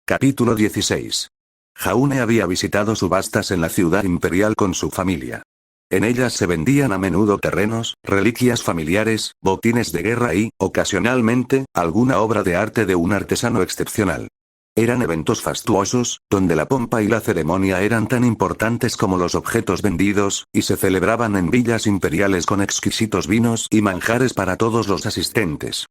Capítulo 16. Jaune había visitado subastas en la ciudad imperial con su familia. En ellas se vendían a menudo terrenos, reliquias familiares, botines de guerra y, ocasionalmente, alguna obra de arte de un artesano excepcional. Eran eventos fastuosos, donde la pompa y la ceremonia eran tan importantes como los objetos vendidos, y se celebraban en villas imperiales con exquisitos vinos y manjares para todos los asistentes.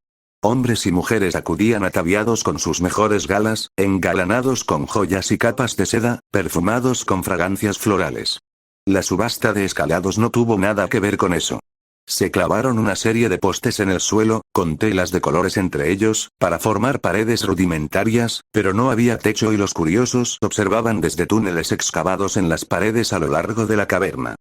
Hombres y mujeres acudían ataviados con sus mejores galas, engalanados con joyas y capas de seda, perfumados con fragancias florales. La subasta de escalados no tuvo nada que ver con eso. Se clavaron una serie de postes en el suelo, con telas de colores entre ellos, para formar paredes rudimentarias, pero no había techo y los curiosos observaban desde túneles excavados en las paredes a lo largo de la caverna.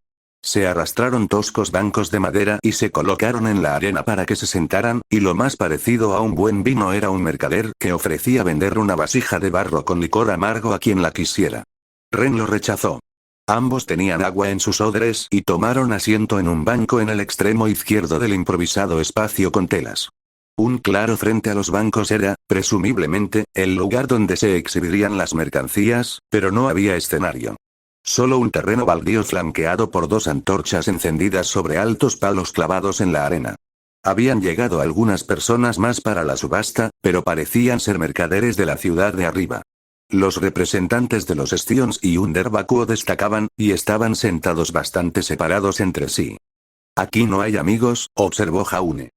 Se arrastraron toscos bancos de madera y se colocaron en la arena para que se sentaran, y lo más parecido a un buen vino era un mercader que ofrecía vender una vasija de barro con licor amargo a quien la quisiera. Ren lo rechazó. Ambos tenían agua en sus odres y tomaron asiento en un banco en el extremo izquierdo del improvisado espacio con telas. Un claro frente a los bancos era, presumiblemente, el lugar donde se exhibirían las mercancías, pero no había escenario. Solo un terreno baldío flanqueado por dos antorchas encendidas sobre altos palos clavados en la arena. Habían llegado algunas personas más para la subasta, pero parecían ser mercaderes de la ciudad de arriba. Los representantes de los Stions y Undervacuo destacaban, y estaban sentados bastante separados entre sí. «Aquí no hay amigos», observó Jaune.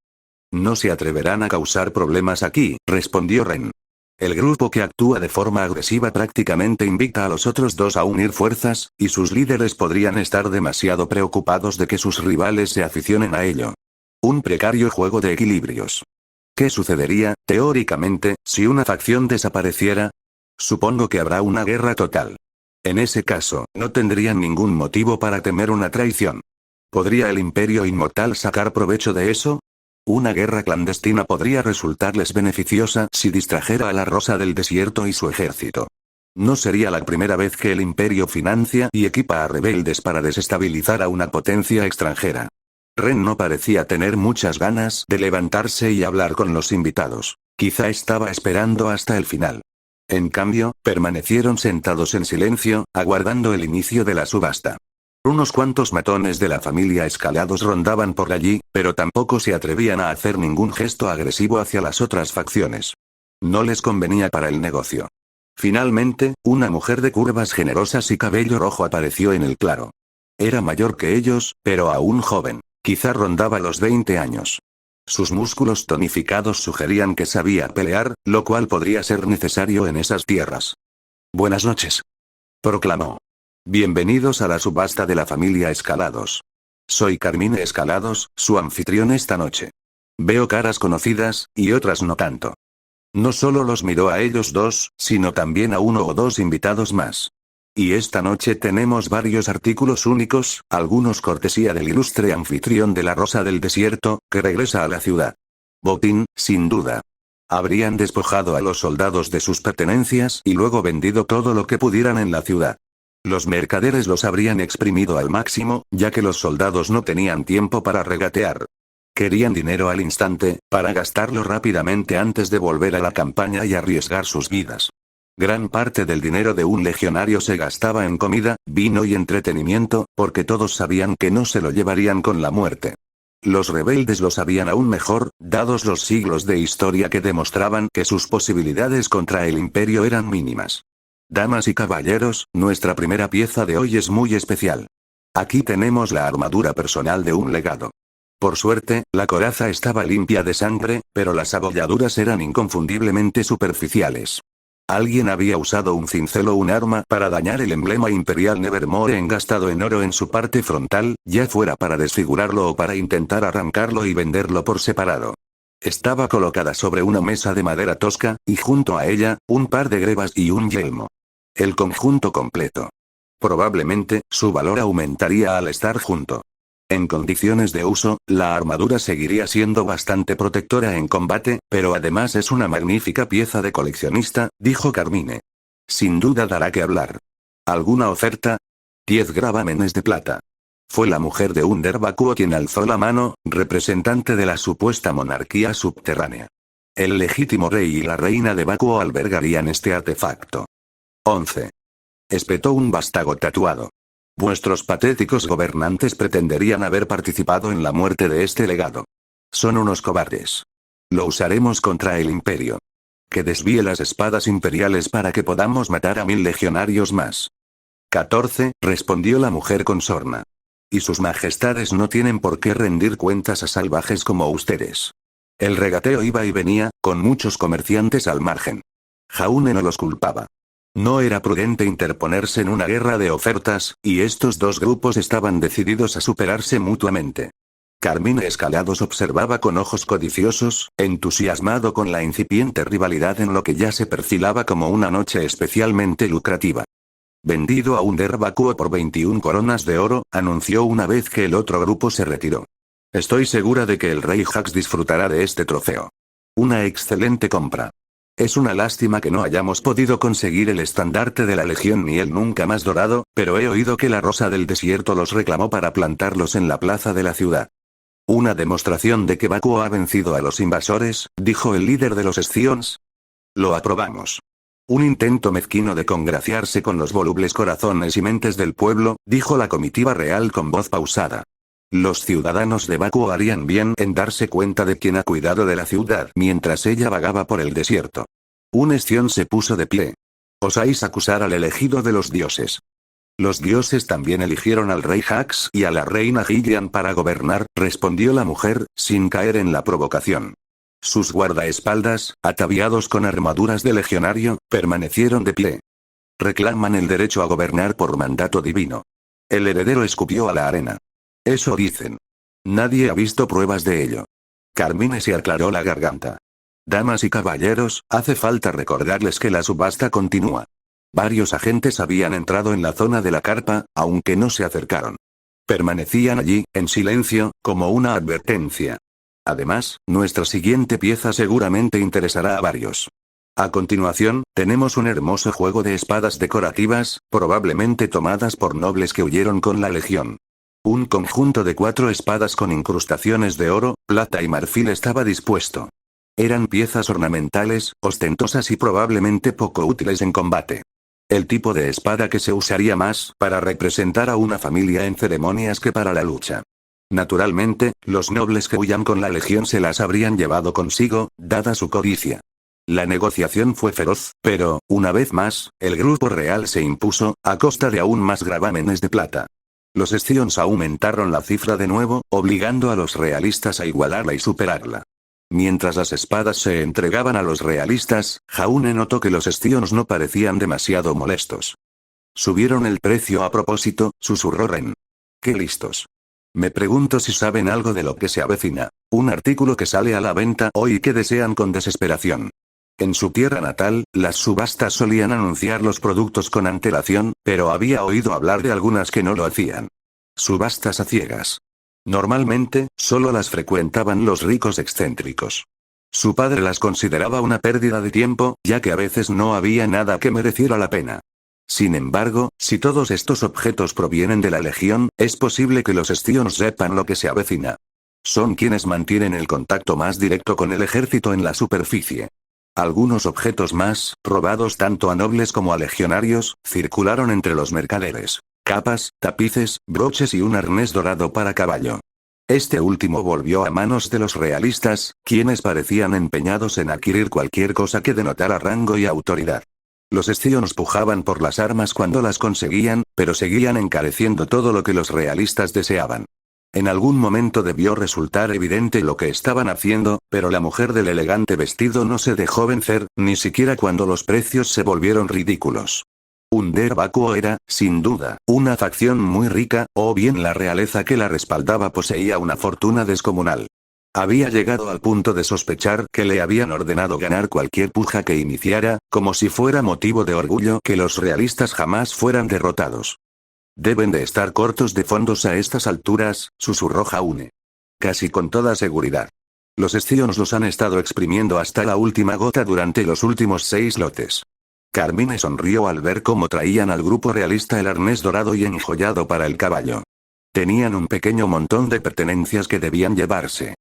«No se atreverán a causar problemas aquí», respondió Ren. El grupo que actúa de forma agresiva prácticamente invita a los otros dos a unir fuerzas, y sus líderes podrían estar demasiado preocupados de que sus rivales se aficionen a ello. Un precario juego de equilibrios. ¿Qué sucedería, teóricamente, si una facción desapareciera? Supongo que habrá una guerra total. En ese caso, no tendrían ningún motivo para temer una traición. ¿Podría el Imperio Inmortal sacar provecho de eso? Una guerra clandestina podría resultarles beneficiosa si distrajera a la Rosa del Desierto y su ejército. No sería la primera vez que el Imperio financia y equipa a rebeldes para desestabilizar a una potencia extranjera. Ren no parecía tener muchas ganas de levantarse y hablar con los invitados. Quizá estaba esperando hasta el final. En cambio, permanecieron sentados en silencio, aguardando el inicio de la subasta. Unos cuantos matones de la familia Escalados rondaban por allí, pero tampoco se atrevían a hacer ningún gesto agresivo hacia las otras facciones. No les convenía para el negocio. Finalmente, una mujer de curvas generosas y cabello rojo apareció en el claro. Era mayor que ellos, pero aún joven. Quizá rondaba los 20 años. Sus músculos tonificados sugerían que sabía pelear, lo cual podría ser necesario en esas tierras. «Buenas noches», proclamó. «Bienvenidos a la subasta de la familia Escalados. Soy Carmine Escalados, su anfitrión esta noche. Veo caras conocidas, y otras no tanto». No solo los miró a ellos dos, sino también a uno o dos invitados más. «Y esta noche tenemos varios artículos únicos, algunos cortesía del ilustre anfitrión de la Rosa del Desierto, que regresa a la ciudad. Botín, sin duda. Habrían despojado a los soldados de sus pertenencias y luego vendido todo lo que pudieran en la ciudad. Los mercaderes los habrían exprimido al máximo, ya que los soldados no tenían tiempo para regatear. Querían dinero al instante, para gastarlo rápidamente antes de volver a la campaña y arriesgar sus vidas. Gran parte del dinero de un legionario se gastaba en comida, vino y entretenimiento, porque todos sabían que no se lo llevarían con la muerte. Los rebeldes lo sabían aún mejor, dados los siglos de historia que demostraban que sus posibilidades contra el imperio eran mínimas. Damas y caballeros, nuestra primera pieza de hoy es muy especial. Aquí tenemos la armadura personal de un legado. Por suerte, la coraza estaba limpia de sangre, pero las abolladuras eran inconfundiblemente superficiales. Alguien había usado un cincel o un arma para dañar el emblema imperial Nevermore engastado en oro en su parte frontal, ya fuera para desfigurarlo o para intentar arrancarlo y venderlo por separado. Estaba colocada sobre una mesa de madera tosca, y junto a ella, un par de grebas y un yelmo. El conjunto completo. Probablemente, su valor aumentaría al estar junto. En condiciones de uso, la armadura seguiría siendo bastante protectora en combate, pero además es una magnífica pieza de coleccionista, dijo Carmine. Sin duda dará que hablar. ¿Alguna oferta? 10 gravámenes de plata. Fue la mujer de Undervacuo quien alzó la mano, representante de la supuesta monarquía subterránea. El legítimo rey y la reina de Bakuo albergarían este artefacto. 11. Espetó un vástago tatuado. Vuestros patéticos gobernantes pretenderían haber participado en la muerte de este legado. Son unos cobardes. Lo usaremos contra el imperio. Que desvíe las espadas imperiales para que podamos matar a 1000 legionarios más. 14, respondió la mujer con sorna. Y sus majestades no tienen por qué rendir cuentas a salvajes como ustedes. El regateo iba y venía, con muchos comerciantes al margen. Jaune no los culpaba. No era prudente interponerse en una guerra de ofertas, y estos dos grupos estaban decididos a superarse mutuamente. Carmine Escalados observaba con ojos codiciosos, entusiasmado con la incipiente rivalidad en lo que ya se perfilaba como una noche especialmente lucrativa. Vendido a un Bakuo por 21 coronas de oro, anunció una vez que el otro grupo se retiró. Estoy segura de que el rey Hax disfrutará de este trofeo. Una excelente compra. Es una lástima que no hayamos podido conseguir el estandarte de la Legión ni el nunca más dorado, pero he oído que la Rosa del Desierto los reclamó para plantarlos en la plaza de la ciudad. Una demostración de que Bakuo ha vencido a los invasores, dijo el líder de los Scions. Lo aprobamos. Un intento mezquino de congraciarse con los volubles corazones y mentes del pueblo, dijo la comitiva real con voz pausada. Los ciudadanos de Bakuo harían bien en darse cuenta de quién ha cuidado de la ciudad mientras ella vagaba por el desierto. Un Scion se puso de pie. Osáis acusar al elegido de los dioses. Los dioses también eligieron al rey Hax y a la reina Gillian para gobernar, respondió la mujer, sin caer en la provocación. Sus guardaespaldas, ataviados con armaduras de legionario, permanecieron de pie. Reclaman el derecho a gobernar por mandato divino. El heredero escupió a la arena. Eso dicen. Nadie ha visto pruebas de ello. Carmine se aclaró la garganta. Damas y caballeros, hace falta recordarles que la subasta continúa. Varios agentes habían entrado en la zona de la carpa, aunque no se acercaron. Permanecían allí, en silencio, como una advertencia. Además, nuestra siguiente pieza seguramente interesará a varios. A continuación, tenemos un hermoso juego de espadas decorativas, probablemente tomadas por nobles que huyeron con la legión. Un conjunto de 4 espadas con incrustaciones de oro, plata y marfil estaba dispuesto. Eran piezas ornamentales, ostentosas y probablemente poco útiles en combate. El tipo de espada que se usaría más para representar a una familia en ceremonias que para la lucha. Naturalmente, los nobles que huyan con la legión se las habrían llevado consigo, dada su codicia. La negociación fue feroz, pero, una vez más, el grupo real se impuso, a costa de aún más gravámenes de plata. Los Scions aumentaron la cifra de nuevo, obligando a los realistas a igualarla y superarla. Mientras las espadas se entregaban a los realistas, Jaune notó que los Scions no parecían demasiado molestos. Subieron el precio a propósito, susurró Ren. ¡Qué listos! Me pregunto si saben algo de lo que se avecina. Un artículo que sale a la venta hoy y que desean con desesperación. En su tierra natal, las subastas solían anunciar los productos con antelación, pero había oído hablar de algunas que no lo hacían. Subastas a ciegas. Normalmente, solo las frecuentaban los ricos excéntricos. Su padre las consideraba una pérdida de tiempo, ya que a veces no había nada que mereciera la pena. Sin embargo, si todos estos objetos provienen de la Legión, es posible que los Scions sepan lo que se avecina. Son quienes mantienen el contacto más directo con el ejército en la superficie. Algunos objetos más, robados tanto a nobles como a legionarios, circularon entre los mercaderes. Capas, tapices, broches y un arnés dorado para caballo. Este último volvió a manos de los realistas, quienes parecían empeñados en adquirir cualquier cosa que denotara rango y autoridad. Los Scions pujaban por las armas cuando las conseguían, pero seguían encareciendo todo lo que los realistas deseaban. En algún momento debió resultar evidente lo que estaban haciendo, pero la mujer del elegante vestido no se dejó vencer, ni siquiera cuando los precios se volvieron ridículos. Un Bakuo era, sin duda, una facción muy rica, o bien la realeza que la respaldaba poseía una fortuna descomunal. Había llegado al punto de sospechar que le habían ordenado ganar cualquier puja que iniciara, como si fuera motivo de orgullo que los realistas jamás fueran derrotados. Deben de estar cortos de fondos a estas alturas, susurró Jaune. Casi con toda seguridad. Los Scions los han estado exprimiendo hasta la última gota durante los últimos 6 lotes. Carmine sonrió al ver cómo traían al grupo realista el arnés dorado y enjollado para el caballo. Tenían un pequeño montón de pertenencias que debían llevarse.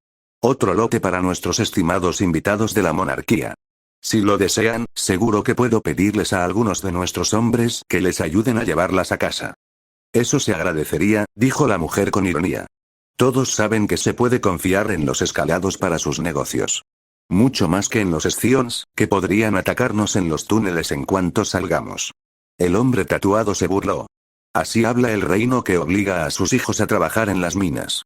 Otro lote para nuestros estimados invitados de la monarquía. Si lo desean, seguro que puedo pedirles a algunos de nuestros hombres que les ayuden a llevarlas a casa. Eso se agradecería, dijo la mujer con ironía. Todos saben que se puede confiar en los escalados para sus negocios. Mucho más que en los Scions, que podrían atacarnos en los túneles en cuanto salgamos. El hombre tatuado se burló. Así habla el reino que obliga a sus hijos a trabajar en las minas.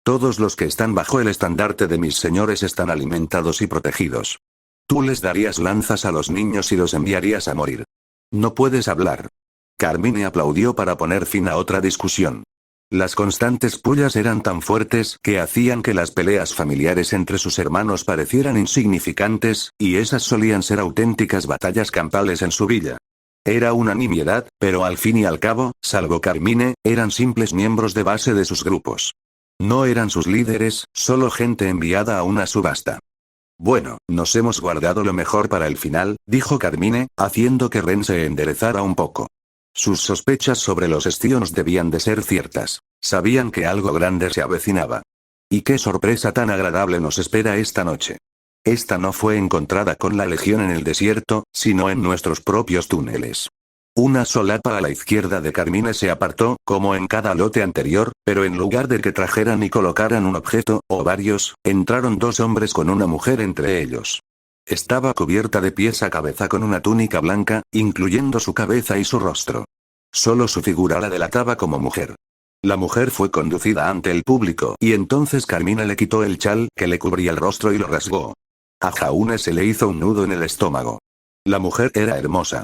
Todos los que están bajo el estandarte de mis señores están alimentados y protegidos. Tú les darías lanzas a los niños y los enviarías a morir. No puedes hablar. Carmine aplaudió para poner fin a otra discusión. Las constantes pullas eran tan fuertes que hacían que las peleas familiares entre sus hermanos parecieran insignificantes, y esas solían ser auténticas batallas campales en su villa. Era una nimiedad, pero al fin y al cabo, salvo Carmine, eran simples miembros de base de sus grupos. No eran sus líderes, solo gente enviada a una subasta. Bueno, nos hemos guardado lo mejor para el final, dijo Carmine, haciendo que Ren se enderezara un poco. Sus sospechas sobre los Stions debían de ser ciertas. Sabían que algo grande se avecinaba. Y qué sorpresa tan agradable nos espera esta noche. Esta no fue encontrada con la legión en el desierto, sino en nuestros propios túneles. Una solapa a la izquierda de Carmine se apartó, como en cada lote anterior, pero en lugar de que trajeran y colocaran un objeto, o varios, entraron dos hombres con una mujer entre ellos. Estaba cubierta de pies a cabeza con una túnica blanca, incluyendo su cabeza y su rostro. Solo su figura la delataba como mujer. La mujer fue conducida ante el público y entonces Carmine le quitó el chal que le cubría el rostro y lo rasgó. A Jaune se le hizo un nudo en el estómago. La mujer era hermosa.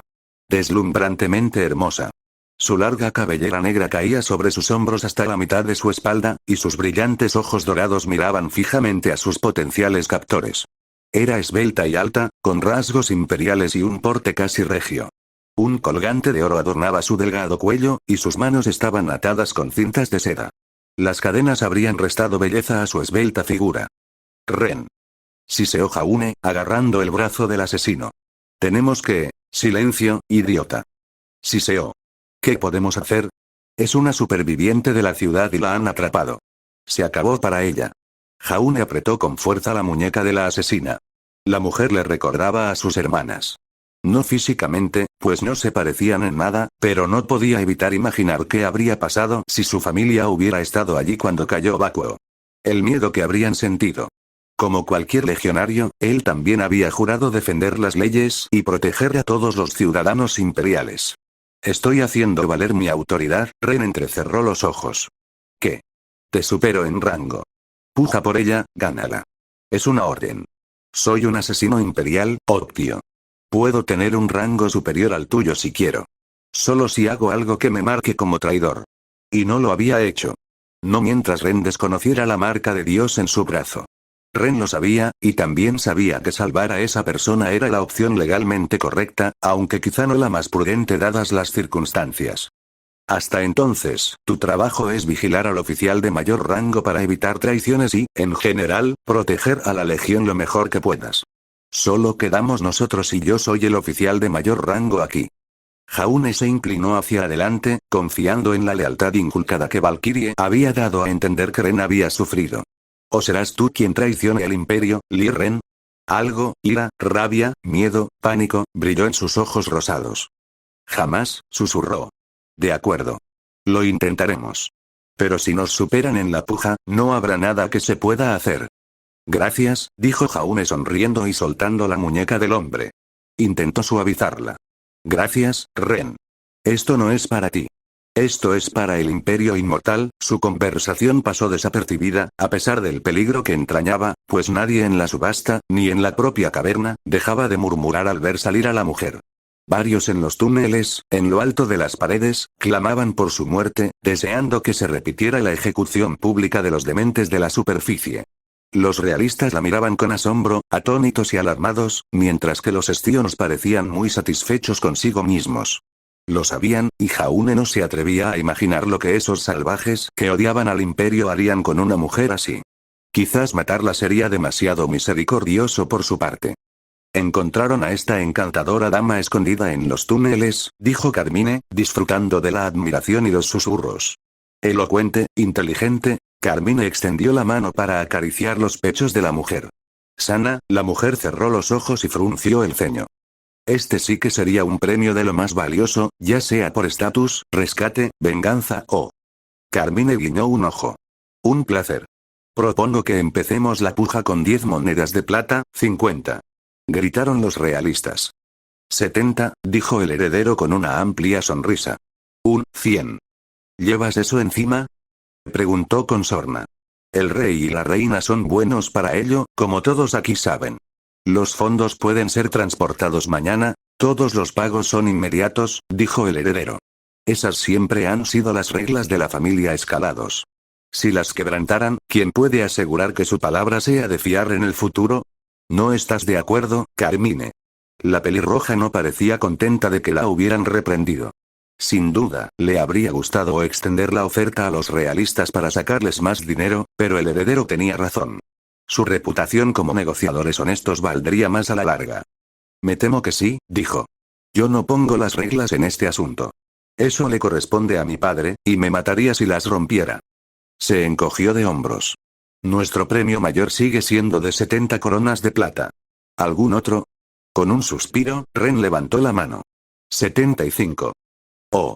Deslumbrantemente hermosa. Su larga cabellera negra caía sobre sus hombros hasta la mitad de su espalda, y sus brillantes ojos dorados miraban fijamente a sus potenciales captores. Era esbelta y alta, con rasgos imperiales y un porte casi regio. Un colgante de oro adornaba su delgado cuello, y sus manos estaban atadas con cintas de seda. Las cadenas habrían restado belleza a su esbelta figura. Ren. Siseó Jaune, agarrando el brazo del asesino. Tenemos que... Silencio, idiota. Siseó. ¿Qué podemos hacer? Es una superviviente de la ciudad y la han atrapado. Se acabó para ella. Jaune apretó con fuerza la muñeca de la asesina. La mujer le recordaba a sus hermanas. No físicamente, pues no se parecían en nada, pero no podía evitar imaginar qué habría pasado si su familia hubiera estado allí cuando cayó Bakuo. El miedo que habrían sentido. Como cualquier legionario, él también había jurado defender las leyes y proteger a todos los ciudadanos imperiales. Estoy haciendo valer mi autoridad, Ren entrecerró los ojos. ¿Qué? Te supero en rango. Puja por ella, gánala. Es una orden. Soy un asesino imperial, Octio. Puedo tener un rango superior al tuyo si quiero. Solo si hago algo que me marque como traidor. Y no lo había hecho. No mientras Ren desconociera la marca de Dios en su brazo. Ren lo sabía, y también sabía que salvar a esa persona era la opción legalmente correcta, aunque quizá no la más prudente dadas las circunstancias. Hasta entonces, tu trabajo es vigilar al oficial de mayor rango para evitar traiciones y, en general, proteger a la legión lo mejor que puedas. Solo quedamos nosotros y yo soy el oficial de mayor rango aquí. Jaune se inclinó hacia adelante, confiando en la lealtad inculcada que Valkyrie había dado a entender que Ren había sufrido. ¿O serás tú quien traicione al imperio, Li Ren? Algo, ira, rabia, miedo, pánico, brilló en sus ojos rosados. Jamás, susurró. De acuerdo. Lo intentaremos. Pero si nos superan en la puja, no habrá nada que se pueda hacer. Gracias, dijo Jaune sonriendo y soltando la muñeca del hombre. Intentó suavizarla. Gracias, Ren. Esto no es para ti. Esto es para el Imperio Inmortal. Su conversación pasó desapercibida, a pesar del peligro que entrañaba, pues nadie en la subasta, ni en la propia caverna, dejaba de murmurar al ver salir a la mujer. Varios en los túneles, en lo alto de las paredes, clamaban por su muerte, deseando que se repitiera la ejecución pública de los dementes de la superficie. Los realistas la miraban con asombro, atónitos y alarmados, mientras que los Stions parecían muy satisfechos consigo mismos. Lo sabían, y Jaune no se atrevía a imaginar lo que esos salvajes que odiaban al imperio harían con una mujer así. Quizás matarla sería demasiado misericordioso por su parte. Encontraron a esta encantadora dama escondida en los túneles, dijo Carmine, disfrutando de la admiración y los susurros. Elocuente, inteligente, Carmine extendió la mano para acariciar los pechos de la mujer. Sana, la mujer cerró los ojos y frunció el ceño. Este sí que sería un premio de lo más valioso, ya sea por estatus, rescate, venganza o... Carmine guiñó un ojo. Un placer. Propongo que empecemos la puja con 10 monedas de plata, 50. Gritaron los realistas. 70, dijo el heredero con una amplia sonrisa. 100. ¿Llevas eso encima? Preguntó con sorna. El rey y la reina son buenos para ello, como todos aquí saben. Los fondos pueden ser transportados mañana, todos los pagos son inmediatos, dijo el heredero. Esas siempre han sido las reglas de la familia Escalados. Si las quebrantaran, ¿quién puede asegurar que su palabra sea de fiar en el futuro? ¿No estás de acuerdo, Carmine? La pelirroja no parecía contenta de que la hubieran reprendido. Sin duda, le habría gustado extender la oferta a los realistas para sacarles más dinero, pero el heredero tenía razón. Su reputación como negociadores honestos valdría más a la larga. Me temo que sí, dijo. Yo no pongo las reglas en este asunto. Eso le corresponde a mi padre, y me mataría si las rompiera. Se encogió de hombros. Nuestro premio mayor sigue siendo de 70 coronas de plata. ¿Algún otro? Con un suspiro, Ren levantó la mano. 75. ¡Oh!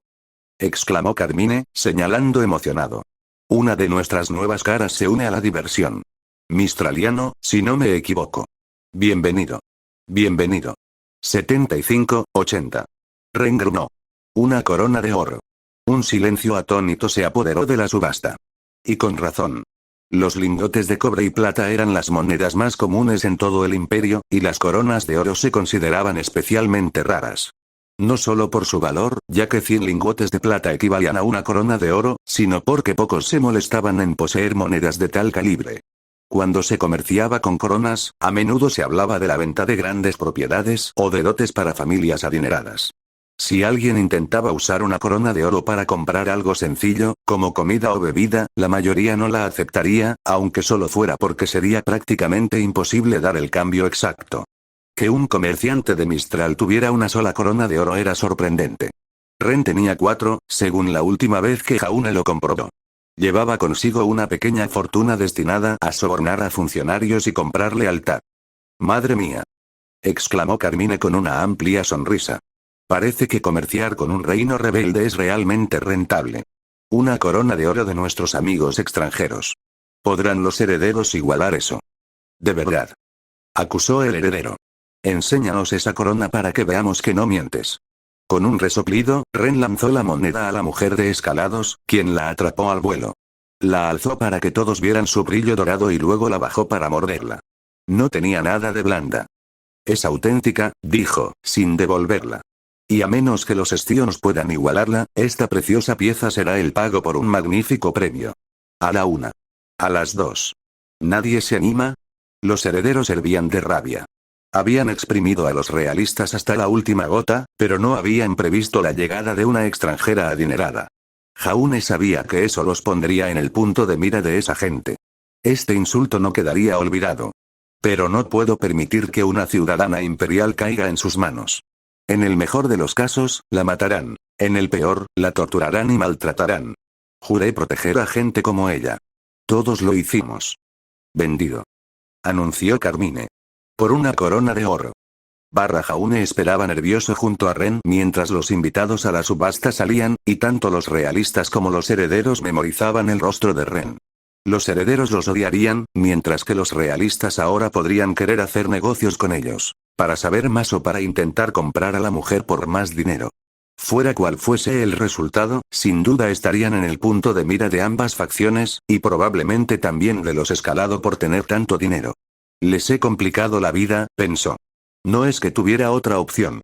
Exclamó Carmine, señalando emocionado. Una de nuestras nuevas caras se une a la diversión. Mistraliano, si no me equivoco. Bienvenido. Bienvenido. 75, 80. Ren grunó. Una corona de oro. Un silencio atónito se apoderó de la subasta. Y con razón. Los lingotes de cobre y plata eran las monedas más comunes en todo el imperio, y las coronas de oro se consideraban especialmente raras. No solo por su valor, ya que 100 lingotes de plata equivalían a una corona de oro, sino porque pocos se molestaban en poseer monedas de tal calibre. Cuando se comerciaba con coronas, a menudo se hablaba de la venta de grandes propiedades o de dotes para familias adineradas. Si alguien intentaba usar una corona de oro para comprar algo sencillo, como comida o bebida, la mayoría no la aceptaría, aunque solo fuera porque sería prácticamente imposible dar el cambio exacto. Que un comerciante de Mistral tuviera una sola corona de oro era sorprendente. Ren tenía 4, según la última vez que Jaune lo comprobó. Llevaba consigo una pequeña fortuna destinada a sobornar a funcionarios y comprar lealtad. ¡Madre mía! Exclamó Carmine con una amplia sonrisa. Parece que comerciar con un reino rebelde es realmente rentable. Una corona de oro de nuestros amigos extranjeros. ¿Podrán los herederos igualar eso? De verdad. Acusó el heredero. Enséñanos esa corona para que veamos que no mientes. Con un resoplido, Ren lanzó la moneda a la mujer de Escalados, quien la atrapó al vuelo. La alzó para que todos vieran su brillo dorado y luego la bajó para morderla. No tenía nada de blanda. Es auténtica, dijo, sin devolverla. Y a menos que los Stions puedan igualarla, esta preciosa pieza será el pago por un magnífico premio. A la 1. A las 2. ¿Nadie se anima? Los herederos hervían de rabia. Habían exprimido a los realistas hasta la última gota, pero no habían previsto la llegada de una extranjera adinerada. Jaune sabía que eso los pondría en el punto de mira de esa gente. Este insulto no quedaría olvidado. Pero no puedo permitir que una ciudadana imperial caiga en sus manos. En el mejor de los casos, la matarán. En el peor, la torturarán y maltratarán. Juré proteger a gente como ella. Todos lo hicimos. Vendido. Anunció Carmine. Por una corona de oro. Jaune esperaba nervioso junto a Ren mientras los invitados a la subasta salían, y tanto los realistas como los herederos memorizaban el rostro de Ren. Los herederos los odiarían, mientras que los realistas ahora podrían querer hacer negocios con ellos, para saber más o para intentar comprar a la mujer por más dinero. Fuera cual fuese el resultado, sin duda estarían en el punto de mira de ambas facciones, y probablemente también de los Escalado por tener tanto dinero. Les he complicado la vida, pensó. No es que tuviera otra opción.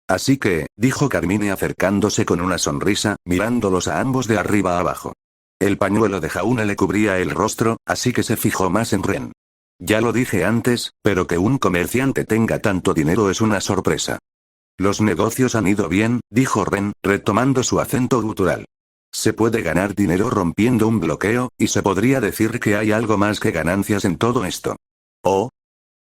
Así que, dijo Carmine acercándose con una sonrisa, mirándolos a ambos de arriba a abajo. El pañuelo de Jaune le cubría el rostro, así que se fijó más en Ren. Ya lo dije antes, pero que un comerciante tenga tanto dinero es una sorpresa. Los negocios han ido bien, dijo Ren, retomando su acento gutural. Se puede ganar dinero rompiendo un bloqueo, y se podría decir que hay algo más que ganancias en todo esto. Oh.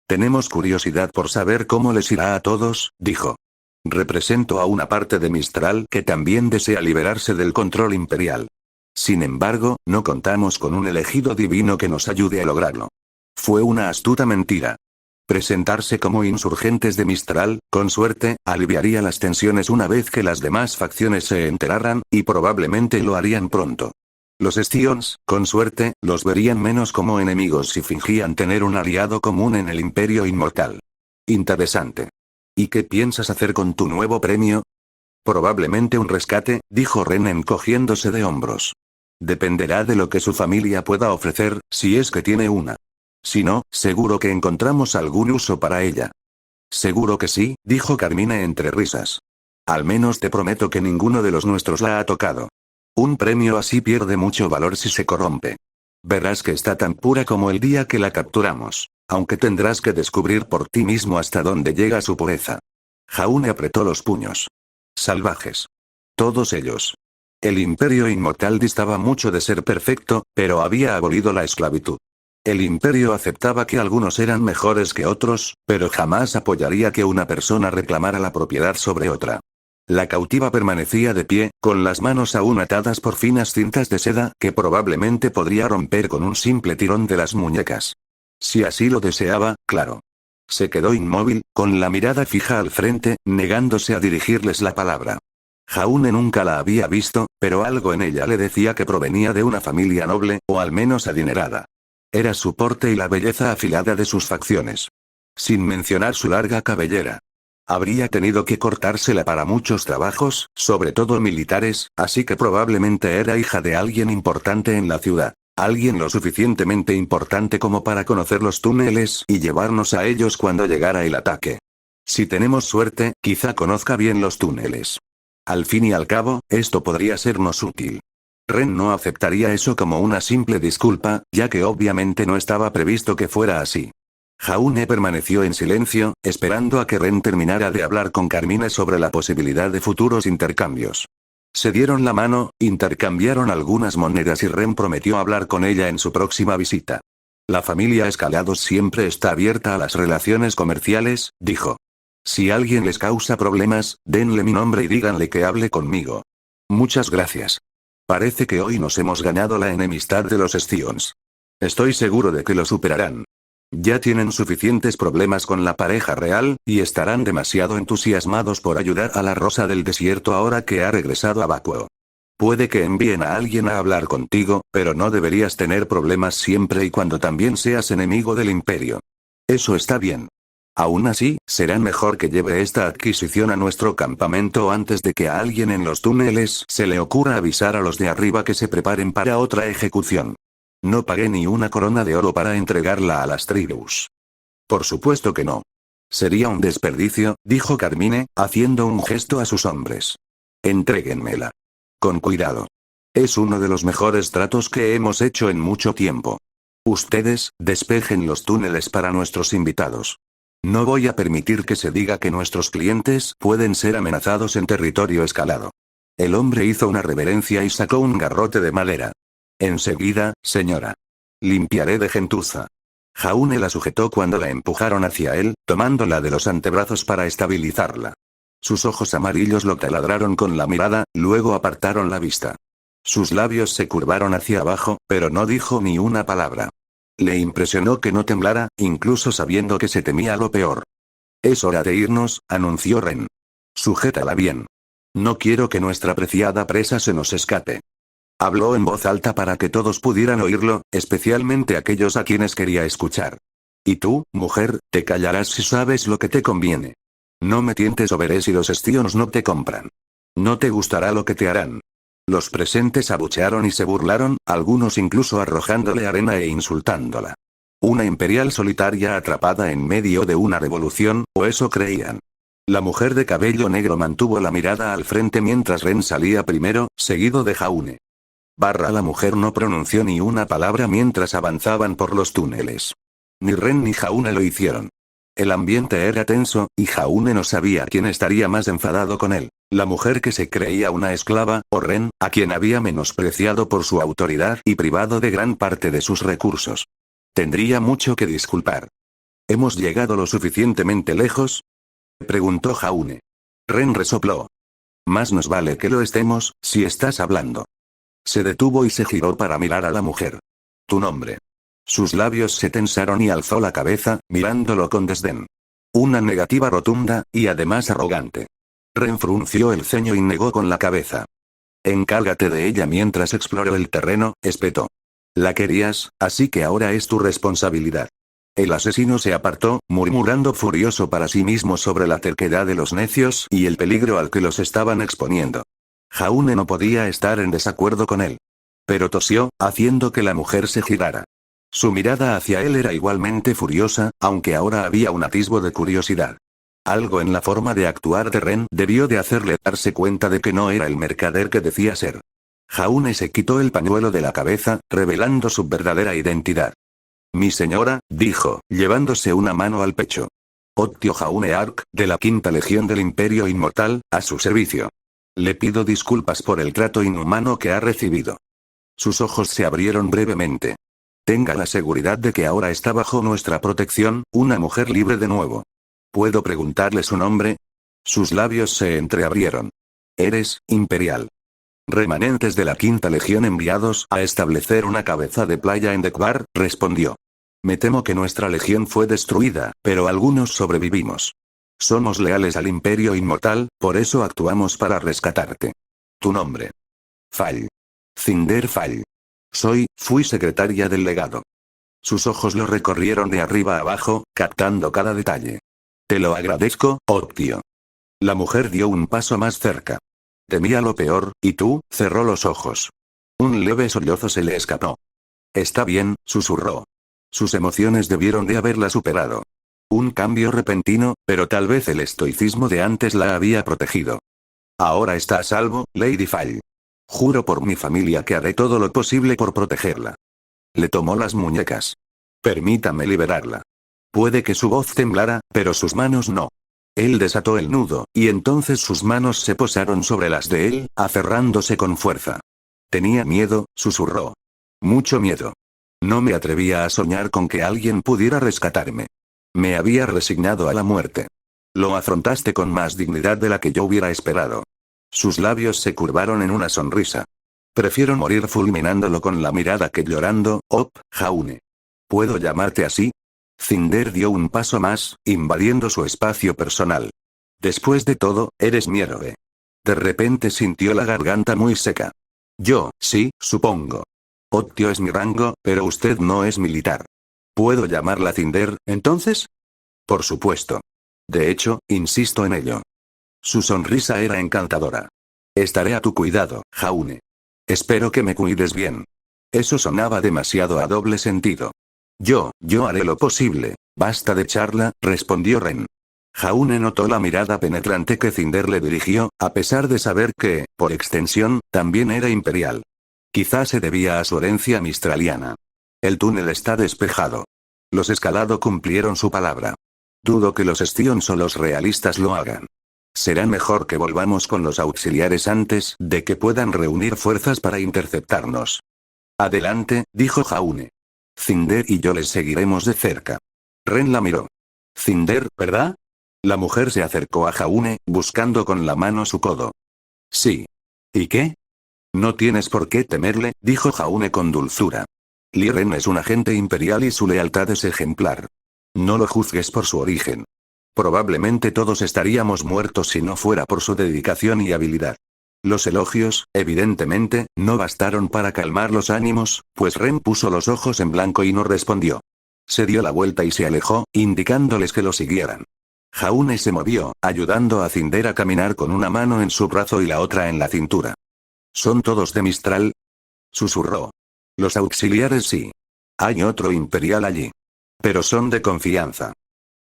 Tenemos curiosidad por saber cómo les irá a todos, dijo. Represento a una parte de Mistral que también desea liberarse del control imperial. Sin embargo, no contamos con un elegido divino que nos ayude a lograrlo. Fue una astuta mentira. Presentarse como insurgentes de Mistral, con suerte, aliviaría las tensiones una vez que las demás facciones se enteraran, y probablemente lo harían pronto. Los Scions, con suerte, los verían menos como enemigos si fingían tener un aliado común en el Imperio Inmortal. Interesante. ¿Y qué piensas hacer con tu nuevo premio? Probablemente un rescate, dijo Ren encogiéndose de hombros. Dependerá de lo que su familia pueda ofrecer, si es que tiene una. Si no, seguro que encontramos algún uso para ella. Seguro que sí, dijo Carmine entre risas. Al menos te prometo que ninguno de los nuestros la ha tocado. Un premio así pierde mucho valor si se corrompe. Verás que está tan pura como el día que la capturamos, aunque tendrás que descubrir por ti mismo hasta dónde llega su pureza. Jaune apretó los puños. Salvajes. Todos ellos. El Imperio Inmortal distaba mucho de ser perfecto, pero había abolido la esclavitud. El Imperio aceptaba que algunos eran mejores que otros, pero jamás apoyaría que una persona reclamara la propiedad sobre otra. La cautiva permanecía de pie, con las manos aún atadas por finas cintas de seda que probablemente podría romper con un simple tirón de las muñecas. Si así lo deseaba, claro. Se quedó inmóvil, con la mirada fija al frente, negándose a dirigirles la palabra. Jaune nunca la había visto, pero algo en ella le decía que provenía de una familia noble, o al menos adinerada. Era su porte y la belleza afilada de sus facciones. Sin mencionar su larga cabellera. Habría tenido que cortársela para muchos trabajos, sobre todo militares, así que probablemente era hija de alguien importante en la ciudad. Alguien lo suficientemente importante como para conocer los túneles y llevarnos a ellos cuando llegara el ataque. Si tenemos suerte, quizá conozca bien los túneles. Al fin y al cabo, esto podría sernos útil. Ren no aceptaría eso como una simple disculpa, ya que obviamente no estaba previsto que fuera así. Jaune permaneció en silencio, esperando a que Ren terminara de hablar con Carmine sobre la posibilidad de futuros intercambios. Se dieron la mano, intercambiaron algunas monedas y Ren prometió hablar con ella en su próxima visita. La familia Escalados siempre está abierta a las relaciones comerciales, dijo. Si alguien les causa problemas, denle mi nombre y díganle que hable conmigo. Muchas gracias. Parece que hoy nos hemos ganado la enemistad de los Scions. Estoy seguro de que lo superarán. Ya tienen suficientes problemas con la pareja real, y estarán demasiado entusiasmados por ayudar a la Rosa del Desierto ahora que ha regresado a Bakuo. Puede que envíen a alguien a hablar contigo, pero no deberías tener problemas siempre y cuando también seas enemigo del Imperio. Eso está bien. Aún así, será mejor que lleve esta adquisición a nuestro campamento antes de que a alguien en los túneles se le ocurra avisar a los de arriba que se preparen para otra ejecución. No pagué ni una corona de oro para entregarla a las tribus. Por supuesto que no. Sería un desperdicio, dijo Carmine, haciendo un gesto a sus hombres. Entréguenmela. Con cuidado. Es uno de los mejores tratos que hemos hecho en mucho tiempo. Ustedes, despejen los túneles para nuestros invitados. No voy a permitir que se diga que nuestros clientes pueden ser amenazados en territorio escalado. El hombre hizo una reverencia y sacó un garrote de madera. Enseguida, señora. Limpiaré de gentuza. Jaune la sujetó cuando la empujaron hacia él, tomándola de los antebrazos para estabilizarla. Sus ojos amarillos lo taladraron con la mirada, luego apartaron la vista. Sus labios se curvaron hacia abajo, pero no dijo ni una palabra. Le impresionó que no temblara, incluso sabiendo que se temía lo peor. Es hora de irnos, anunció Ren. Sujétala bien. No quiero que nuestra preciada presa se nos escape. Habló en voz alta para que todos pudieran oírlo, especialmente aquellos a quienes quería escuchar. Y tú, mujer, te callarás si sabes lo que te conviene. No me tientes o veré si los Stions no te compran. No te gustará lo que te harán. Los presentes abuchearon y se burlaron, algunos incluso arrojándole arena e insultándola. Una imperial solitaria atrapada en medio de una revolución, o eso creían. La mujer de cabello negro mantuvo la mirada al frente mientras Ren salía primero, seguido de Jaune. La mujer no pronunció ni una palabra mientras avanzaban por los túneles. Ni Ren ni Jaune lo hicieron. El ambiente era tenso, y Jaune no sabía quién estaría más enfadado con él, la mujer que se creía una esclava, o Ren, a quien había menospreciado por su autoridad y privado de gran parte de sus recursos. Tendría mucho que disculpar. ¿Hemos llegado lo suficientemente lejos?, preguntó Jaune. Ren resopló. Más nos vale que lo estemos, si estás hablando. Se detuvo y se giró para mirar a la mujer. Tu nombre. Sus labios se tensaron y alzó la cabeza, mirándolo con desdén. Una negativa rotunda, y además arrogante. Ren frunció el ceño y negó con la cabeza. Encárgate de ella mientras exploro el terreno, espetó. La querías, así que ahora es tu responsabilidad. El asesino se apartó, murmurando furioso para sí mismo sobre la terquedad de los necios y el peligro al que los estaban exponiendo. Jaune no podía estar en desacuerdo con él. Pero tosió, haciendo que la mujer se girara. Su mirada hacia él era igualmente furiosa, aunque ahora había un atisbo de curiosidad. Algo en la forma de actuar de Ren debió de hacerle darse cuenta de que no era el mercader que decía ser. Jaune se quitó el pañuelo de la cabeza, revelando su verdadera identidad. Mi señora, dijo, llevándose una mano al pecho. Octio Jaune Arc, de la Quinta Legión del Imperio Inmortal, a su servicio. Le pido disculpas por el trato inhumano que ha recibido. Sus ojos se abrieron brevemente. Tenga la seguridad de que ahora está bajo nuestra protección, una mujer libre de nuevo. ¿Puedo preguntarle su nombre? Sus labios se entreabrieron. Eres, imperial. Remanentes de la Quinta Legión enviados a establecer una cabeza de playa en Dekvar, respondió. Me temo que nuestra legión fue destruida, pero algunos sobrevivimos. Somos leales al Imperio Inmortal, por eso actuamos para rescatarte. Tu nombre. Fall. Cinder Fall. Fui secretaria del legado. Sus ojos lo recorrieron de arriba a abajo, captando cada detalle. Te lo agradezco, Octio. La mujer dio un paso más cerca. Temía lo peor, y tú, cerró los ojos. Un leve sollozo se le escapó. Está bien, susurró. Sus emociones debieron de haberla superado. Un cambio repentino, pero tal vez el estoicismo de antes la había protegido. Ahora está a salvo, Lady Fall. Juro por mi familia que haré todo lo posible por protegerla. Le tomó las muñecas. Permítame liberarla. Puede que su voz temblara, pero sus manos no. Él desató el nudo, y entonces sus manos se posaron sobre las de él, aferrándose con fuerza. Tenía miedo, susurró. Mucho miedo. No me atrevía a soñar con que alguien pudiera rescatarme. Me había resignado a la muerte. Lo afrontaste con más dignidad de la que yo hubiera esperado. Sus labios se curvaron en una sonrisa. Prefiero morir fulminándolo con la mirada que llorando, Jaune. ¿Puedo llamarte así? Cinder dio un paso más, invadiendo su espacio personal. Después de todo, eres mi héroe. De repente sintió la garganta muy seca. Yo, sí, supongo. Octio es mi rango, pero usted no es militar. ¿Puedo llamarla Cinder, entonces? Por supuesto. De hecho, insisto en ello. Su sonrisa era encantadora. Estaré a tu cuidado, Jaune. Espero que me cuides bien. Eso sonaba demasiado a doble sentido. Yo haré lo posible. Basta de charla, respondió Ren. Jaune notó la mirada penetrante que Cinder le dirigió, a pesar de saber que, por extensión, también era imperial. Quizás se debía a su herencia mistraliana. El túnel está despejado. Los Escalado cumplieron su palabra. Dudo que los Stion o los realistas lo hagan. Será mejor que volvamos con los auxiliares antes de que puedan reunir fuerzas para interceptarnos. Adelante, dijo Jaune. Cinder y yo les seguiremos de cerca. Ren la miró. Cinder, ¿verdad? La mujer se acercó a Jaune, buscando con la mano su codo. Sí. ¿Y qué? No tienes por qué temerle, dijo Jaune con dulzura. Li Ren es un agente imperial y su lealtad es ejemplar. No lo juzgues por su origen. Probablemente todos estaríamos muertos si no fuera por su dedicación y habilidad. Los elogios, evidentemente, no bastaron para calmar los ánimos, pues Ren puso los ojos en blanco y no respondió. Se dio la vuelta y se alejó, indicándoles que lo siguieran. Jaune se movió, ayudando a Cinder a caminar con una mano en su brazo y la otra en la cintura. ¿Son todos de Mistral? Susurró. Los auxiliares sí. Hay otro imperial allí. Pero son de confianza.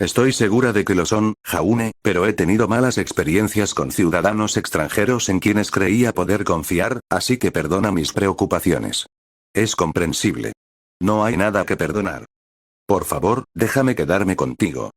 Estoy segura de que lo son, Jaune, pero he tenido malas experiencias con ciudadanos extranjeros en quienes creía poder confiar, así que perdona mis preocupaciones. Es comprensible. No hay nada que perdonar. Por favor, déjame quedarme contigo.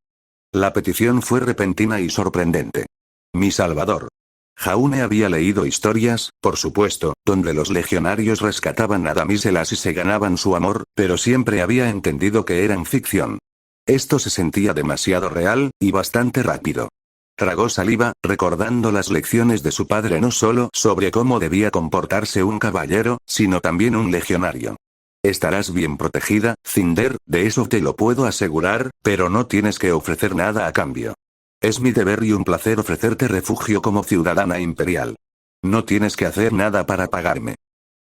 La petición fue repentina y sorprendente. Mi salvador. Jaune había leído historias, por supuesto, donde los legionarios rescataban a damiselas y se ganaban su amor, pero siempre había entendido que eran ficción. Esto se sentía demasiado real, y bastante rápido. Tragó saliva, recordando las lecciones de su padre no solo sobre cómo debía comportarse un caballero, sino también un legionario. Estarás bien protegida, Cinder, de eso te lo puedo asegurar, pero no tienes que ofrecer nada a cambio. Es mi deber y un placer ofrecerte refugio como ciudadana imperial. No tienes que hacer nada para pagarme.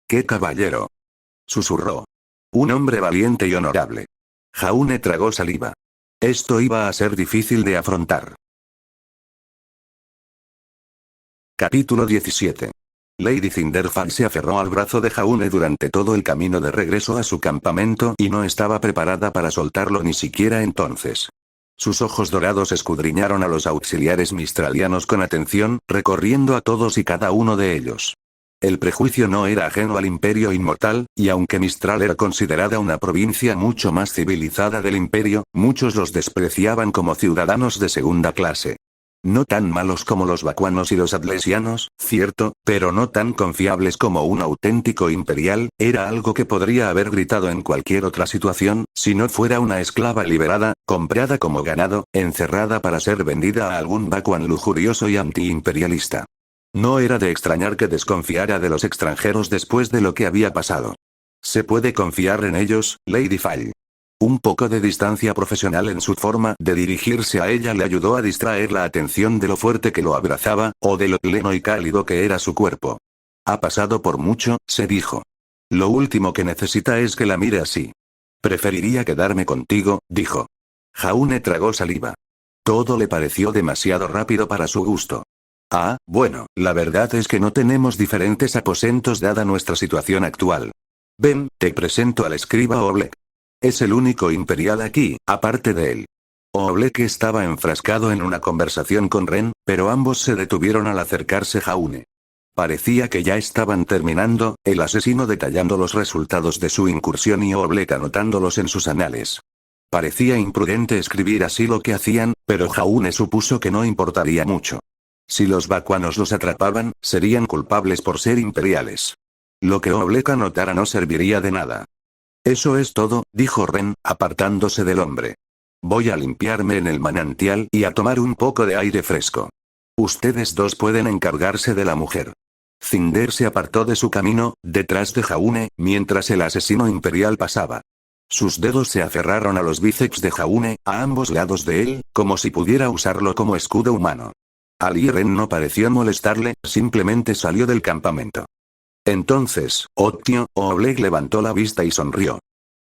¿Qué caballero? Susurró. Un hombre valiente y honorable. Jaune tragó saliva. Esto iba a ser difícil de afrontar. Capítulo 17. Lady Cinderfall se aferró al brazo de Jaune durante todo el camino de regreso a su campamento y no estaba preparada para soltarlo ni siquiera entonces. Sus ojos dorados escudriñaron a los auxiliares mistralianos con atención, recorriendo a todos y cada uno de ellos. El prejuicio no era ajeno al Imperio Inmortal, y aunque Mistral era considerada una provincia mucho más civilizada del Imperio, muchos los despreciaban como ciudadanos de segunda clase. No tan malos como los vacuanos y los adlesianos, cierto, pero no tan confiables como un auténtico imperial, era algo que podría haber gritado en cualquier otra situación, si no fuera una esclava liberada, comprada como ganado, encerrada para ser vendida a algún vacuan lujurioso y antiimperialista. No era de extrañar que desconfiara de los extranjeros después de lo que había pasado. ¿Se puede confiar en ellos, Lady Fall? Un poco de distancia profesional en su forma de dirigirse a ella le ayudó a distraer la atención de lo fuerte que lo abrazaba, o de lo pleno y cálido que era su cuerpo. Ha pasado por mucho, se dijo. Lo último que necesita es que la mire así. Preferiría quedarme contigo, dijo. Jaune tragó saliva. Todo le pareció demasiado rápido para su gusto. Ah, bueno, la verdad es que no tenemos diferentes aposentos dada nuestra situación actual. Ven, te presento al escriba Oblek. Es el único imperial aquí, aparte de él. Oblek estaba enfrascado en una conversación con Ren, pero ambos se detuvieron al acercarse Jaune. Parecía que ya estaban terminando, el asesino detallando los resultados de su incursión y Oblek anotándolos en sus anales. Parecía imprudente escribir así lo que hacían, pero Jaune supuso que no importaría mucho. Si los vacuanos los atrapaban, serían culpables por ser imperiales. Lo que Oblek anotara no serviría de nada. Eso es todo, dijo Ren, apartándose del hombre. Voy a limpiarme en el manantial y a tomar un poco de aire fresco. Ustedes dos pueden encargarse de la mujer. Cinder se apartó de su camino, detrás de Jaune, mientras el asesino imperial pasaba. Sus dedos se aferraron a los bíceps de Jaune, a ambos lados de él, como si pudiera usarlo como escudo humano. Ali Ren no pareció molestarle, simplemente salió del campamento. Entonces, Otio, Oblek levantó la vista y sonrió.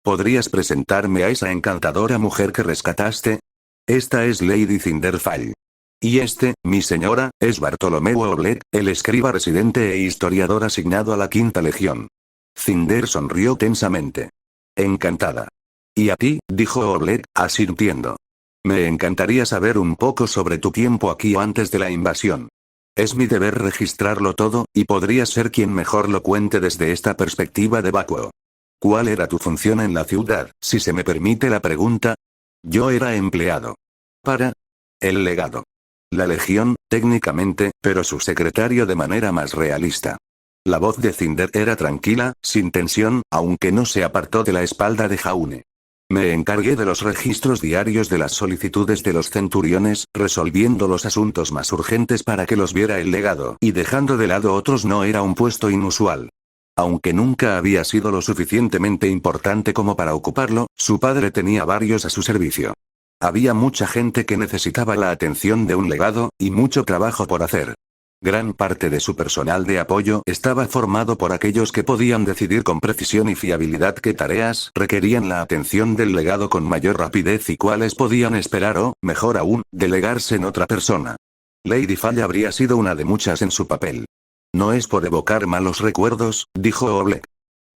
¿Podrías presentarme a esa encantadora mujer que rescataste? Esta es Lady Cinderfall. Y este, mi señora, es Bartolomeu Oblek, el escriba residente e historiador asignado a la Quinta Legión. Cinder sonrió tensamente. Encantada. ¿Y a ti?, dijo Oblek, asintiendo. Me encantaría saber un poco sobre tu tiempo aquí antes de la invasión. Es mi deber registrarlo todo, y podrías ser quien mejor lo cuente desde esta perspectiva de vacuo. ¿Cuál era tu función en la ciudad, si se me permite la pregunta? Yo era empleado. Para el legado. La legión, técnicamente, pero su secretario de manera más realista. La voz de Cinder era tranquila, sin tensión, aunque no se apartó de la espalda de Jaune. Me encargué de los registros diarios de las solicitudes de los centuriones, resolviendo los asuntos más urgentes para que los viera el legado, y dejando de lado otros no era un puesto inusual. Aunque nunca había sido lo suficientemente importante como para ocuparlo, su padre tenía varios a su servicio. Había mucha gente que necesitaba la atención de un legado, y mucho trabajo por hacer. Gran parte de su personal de apoyo estaba formado por aquellos que podían decidir con precisión y fiabilidad qué tareas requerían la atención del legado con mayor rapidez y cuáles podían esperar o, mejor aún, delegarse en otra persona. Lady Fall habría sido una de muchas en su papel. No es por evocar malos recuerdos, dijo Oblek.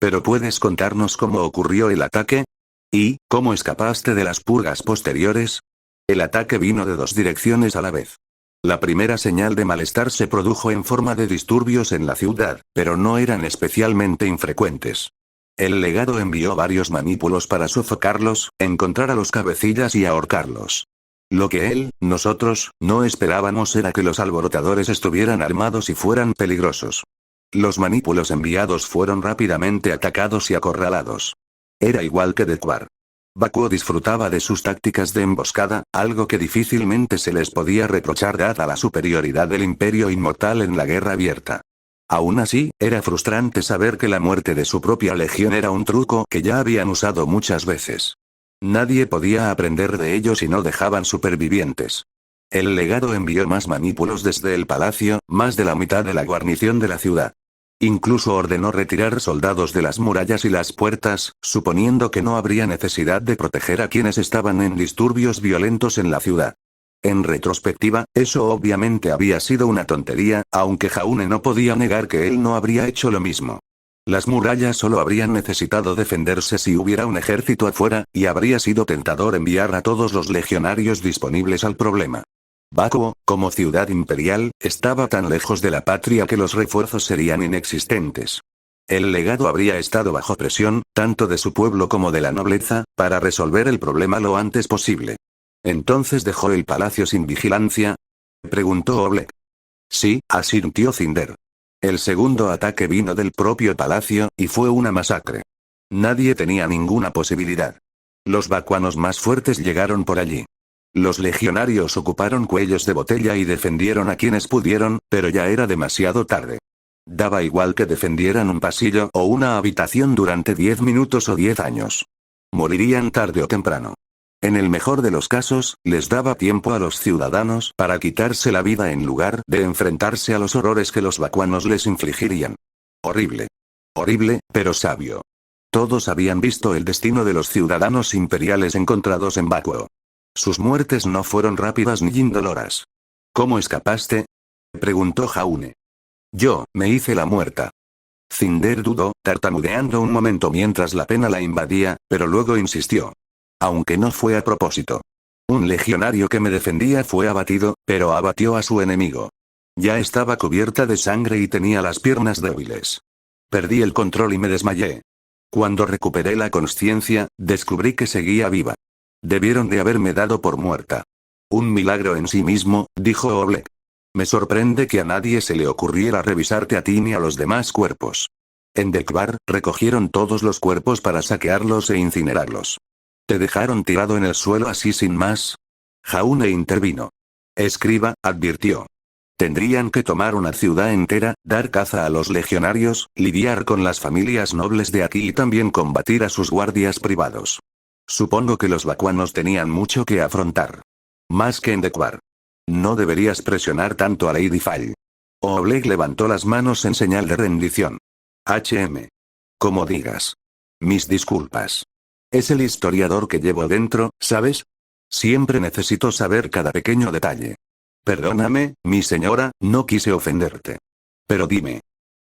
Pero ¿puedes contarnos cómo ocurrió el ataque? ¿Y cómo escapaste de las purgas posteriores? El ataque vino de dos direcciones a la vez. La primera señal de malestar se produjo en forma de disturbios en la ciudad, pero no eran especialmente infrecuentes. El legado envió varios manípulos para sofocarlos, encontrar a los cabecillas y ahorcarlos. Lo que nosotros, no esperábamos era que los alborotadores estuvieran armados y fueran peligrosos. Los manípulos enviados fueron rápidamente atacados y acorralados. Era igual que Dequar. Bakuo disfrutaba de sus tácticas de emboscada, algo que difícilmente se les podía reprochar dada la superioridad del Imperio Inmortal en la guerra abierta. Aún así, era frustrante saber que la muerte de su propia legión era un truco que ya habían usado muchas veces. Nadie podía aprender de ellos si no dejaban supervivientes. El legado envió más manípulos desde el palacio, más de la mitad de la guarnición de la ciudad. Incluso ordenó retirar soldados de las murallas y las puertas, suponiendo que no habría necesidad de proteger a quienes estaban en disturbios violentos en la ciudad. En retrospectiva, eso obviamente había sido una tontería, aunque Jaune no podía negar que él no habría hecho lo mismo. Las murallas solo habrían necesitado defenderse si hubiera un ejército afuera, y habría sido tentador enviar a todos los legionarios disponibles al problema. Bakuo, como ciudad imperial, estaba tan lejos de la patria que los refuerzos serían inexistentes. El legado habría estado bajo presión, tanto de su pueblo como de la nobleza, para resolver el problema lo antes posible. ¿Entonces dejó el palacio sin vigilancia?, preguntó Oleg. Sí, asintió Cinder. El segundo ataque vino del propio palacio, y fue una masacre. Nadie tenía ninguna posibilidad. Los bakuanos más fuertes llegaron por allí. Los legionarios ocuparon cuellos de botella y defendieron a quienes pudieron, pero ya era demasiado tarde. Daba igual que defendieran un pasillo o una habitación durante 10 minutos o 10 años. Morirían tarde o temprano. En el mejor de los casos, les daba tiempo a los ciudadanos para quitarse la vida en lugar de enfrentarse a los horrores que los bakuanos les infligirían. Horrible. Horrible, pero sabio. Todos habían visto el destino de los ciudadanos imperiales encontrados en Bakuo. Sus muertes no fueron rápidas ni indoloras. ¿Cómo escapaste?, preguntó Jaune. Yo, me hice la muerta. Cinder dudó, tartamudeando un momento mientras la pena la invadía, pero luego insistió. Aunque no fue a propósito. Un legionario que me defendía fue abatido, pero abatió a su enemigo. Ya estaba cubierta de sangre y tenía las piernas débiles. Perdí el control y me desmayé. Cuando recuperé la consciencia, descubrí que seguía viva. Debieron de haberme dado por muerta. Un milagro en sí mismo, dijo Oleg. Me sorprende que a nadie se le ocurriera revisarte a ti ni a los demás cuerpos. En Dekbar, recogieron todos los cuerpos para saquearlos e incinerarlos. ¿Te dejaron tirado en el suelo así sin más? Jaune intervino. Escriba, advirtió. Tendrían que tomar una ciudad entera, dar caza a los legionarios, lidiar con las familias nobles de aquí y también combatir a sus guardias privados. Supongo que los bakuanos tenían mucho que afrontar. Más que en Dekbar. No deberías presionar tanto a Lady Fall. Oleg levantó las manos en señal de rendición. Como digas. Mis disculpas. Es el historiador que llevo dentro, ¿sabes? Siempre necesito saber cada pequeño detalle. Perdóname, mi señora, no quise ofenderte. Pero dime.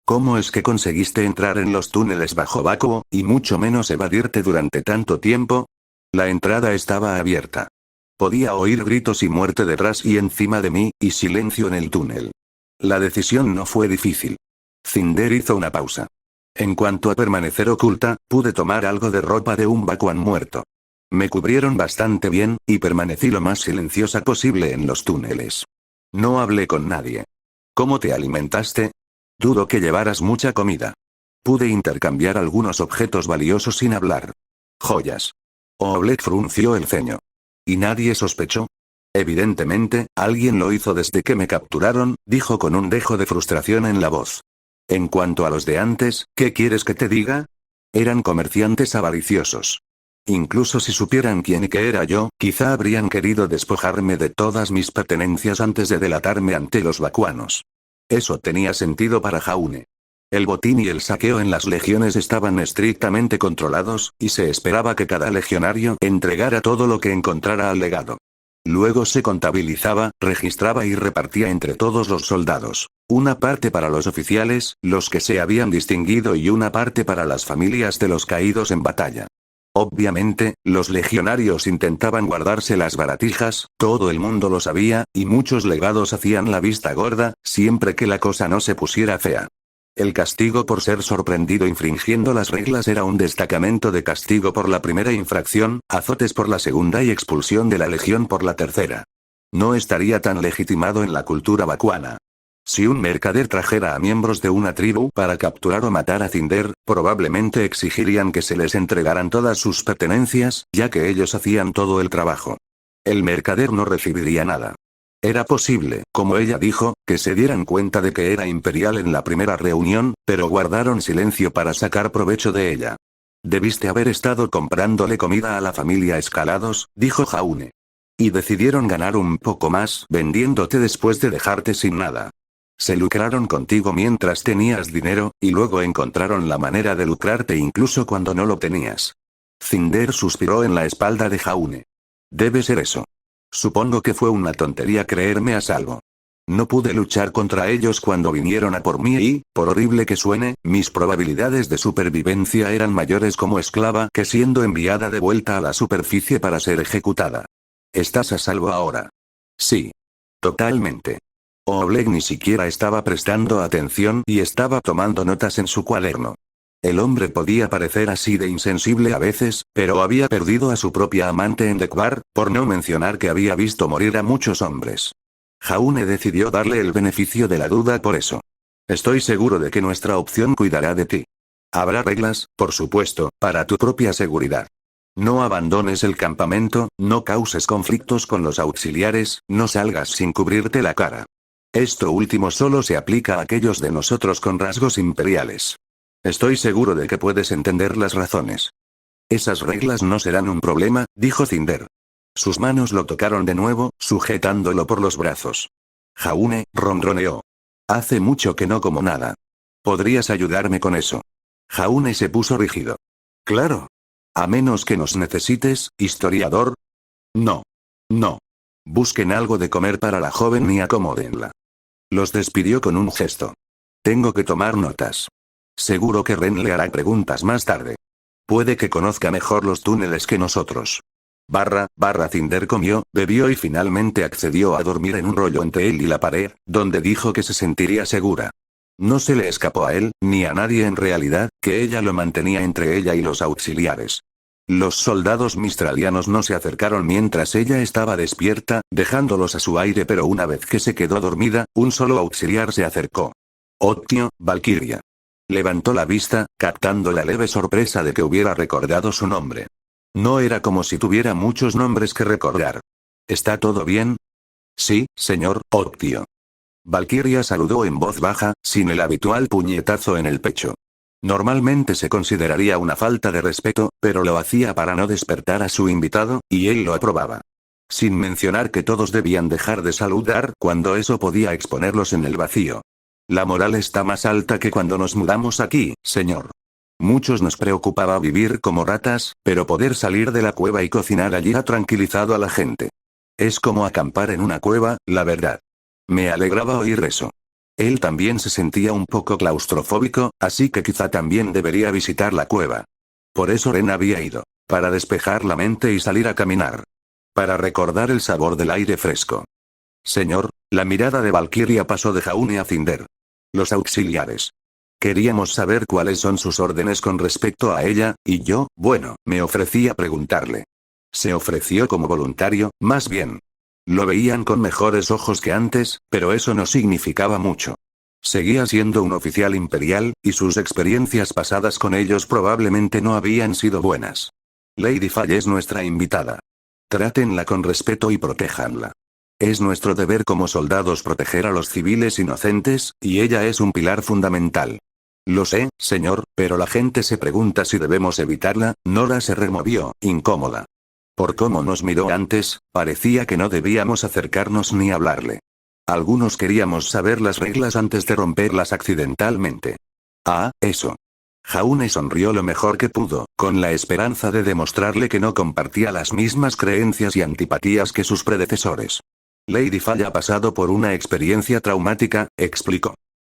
¿Cómo es que conseguiste entrar en los túneles bajo Bakuo, y mucho menos evadirte durante tanto tiempo? La entrada estaba abierta. Podía oír gritos y muerte detrás y encima de mí, y silencio en el túnel. La decisión no fue difícil. Cinder hizo una pausa. En cuanto a permanecer oculta, pude tomar algo de ropa de un bakuan muerto. Me cubrieron bastante bien, y permanecí lo más silenciosa posible en los túneles. No hablé con nadie. ¿Cómo te alimentaste? Dudo que llevaras mucha comida. Pude intercambiar algunos objetos valiosos sin hablar. Joyas. Oleg frunció el ceño. ¿Y nadie sospechó? Evidentemente, alguien lo hizo desde que me capturaron, dijo con un dejo de frustración en la voz. En cuanto a los de antes, ¿qué quieres que te diga? Eran comerciantes avariciosos. Incluso si supieran quién y qué era yo, quizá habrían querido despojarme de todas mis pertenencias antes de delatarme ante los bakuanos. Eso tenía sentido para Jaune. El botín y el saqueo en las legiones estaban estrictamente controlados, y se esperaba que cada legionario entregara todo lo que encontrara al legado. Luego se contabilizaba, registraba y repartía entre todos los soldados. Una parte para los oficiales, los que se habían distinguido y una parte para las familias de los caídos en batalla. Obviamente, los legionarios intentaban guardarse las baratijas, todo el mundo lo sabía, y muchos legados hacían la vista gorda, siempre que la cosa no se pusiera fea. El castigo por ser sorprendido infringiendo las reglas era un destacamento de castigo por la primera infracción, azotes por la segunda y expulsión de la legión por la tercera. No estaría tan legitimado en la cultura bakuana. Si un mercader trajera a miembros de una tribu para capturar o matar a Cinder, probablemente exigirían que se les entregaran todas sus pertenencias, ya que ellos hacían todo el trabajo. El mercader no recibiría nada. Era posible, como ella dijo, que se dieran cuenta de que era imperial en la primera reunión, pero guardaron silencio para sacar provecho de ella. Debiste haber estado comprándole comida a la familia Escalados, dijo Jaune. Y decidieron ganar un poco más vendiéndote después de dejarte sin nada. Se lucraron contigo mientras tenías dinero, y luego encontraron la manera de lucrarte incluso cuando no lo tenías. Cinder suspiró en la espalda de Jaune. Debe ser eso. Supongo que fue una tontería creerme a salvo. No pude luchar contra ellos cuando vinieron a por mí y, por horrible que suene, mis probabilidades de supervivencia eran mayores como esclava que siendo enviada de vuelta a la superficie para ser ejecutada. ¿Estás a salvo ahora? Sí. Totalmente. Oleg ni siquiera estaba prestando atención y estaba tomando notas en su cuaderno. El hombre podía parecer así de insensible a veces, pero había perdido a su propia amante en Dekbar, por no mencionar que había visto morir a muchos hombres. Jaune decidió darle el beneficio de la duda por eso. Estoy seguro de que nuestra opción cuidará de ti. Habrá reglas, por supuesto, para tu propia seguridad. No abandones el campamento, no causes conflictos con los auxiliares, no salgas sin cubrirte la cara. Esto último solo se aplica a aquellos de nosotros con rasgos imperiales. Estoy seguro de que puedes entender las razones. Esas reglas no serán un problema, dijo Cinder. Sus manos lo tocaron de nuevo, sujetándolo por los brazos. Jaune, ronroneó. Hace mucho que no como nada. ¿Podrías ayudarme con eso? Jaune se puso rígido. Claro. A menos que nos necesites, historiador. No. No. Busquen algo de comer para la joven y acomódenla. Los despidió con un gesto. Tengo que tomar notas. Seguro que Ren le hará preguntas más tarde. Puede que conozca mejor los túneles que nosotros. Cinder comió, bebió y finalmente accedió a dormir en un rollo entre él y la pared, donde dijo que se sentiría segura. No se le escapó a él, ni a nadie en realidad, que ella lo mantenía entre ella y los auxiliares. Los soldados mistralianos no se acercaron mientras ella estaba despierta, dejándolos a su aire, pero una vez que se quedó dormida, un solo auxiliar se acercó. Octio, Valkyria. Levantó la vista, captando la leve sorpresa de que hubiera recordado su nombre. No era como si tuviera muchos nombres que recordar. ¿Está todo bien? Sí, señor, Octio. Valkyria saludó en voz baja, sin el habitual puñetazo en el pecho. Normalmente se consideraría una falta de respeto, pero lo hacía para no despertar a su invitado, y él lo aprobaba. Sin mencionar que todos debían dejar de saludar cuando eso podía exponerlos en el vacío. La moral está más alta que cuando nos mudamos aquí, señor. Muchos nos preocupaba vivir como ratas, pero poder salir de la cueva y cocinar allí ha tranquilizado a la gente. Es como acampar en una cueva, la verdad. Me alegraba oír eso. Él también se sentía un poco claustrofóbico, así que quizá también debería visitar la cueva. Por eso Ren había ido. Para despejar la mente y salir a caminar. Para recordar el sabor del aire fresco. Señor, la mirada de Valkyria pasó de Jaune a Cinder. Los auxiliares. Queríamos saber cuáles son sus órdenes con respecto a ella, y yo, bueno, me ofrecí a preguntarle. Se ofreció como voluntario, más bien. Lo veían con mejores ojos que antes, pero eso no significaba mucho. Seguía siendo un oficial imperial, y sus experiencias pasadas con ellos probablemente no habían sido buenas. Lady Fall es nuestra invitada. Trátenla con respeto y protéjanla. Es nuestro deber como soldados proteger a los civiles inocentes, y ella es un pilar fundamental. Lo sé, señor, pero la gente se pregunta si debemos evitarla. Nora se removió, incómoda. Por cómo nos miró antes, parecía que no debíamos acercarnos ni hablarle. Algunos queríamos saber las reglas antes de romperlas accidentalmente. Ah, eso. Jaune sonrió lo mejor que pudo, con la esperanza de demostrarle que no compartía las mismas creencias y antipatías que sus predecesores. Lady Fall ha pasado por una experiencia traumática, explicó.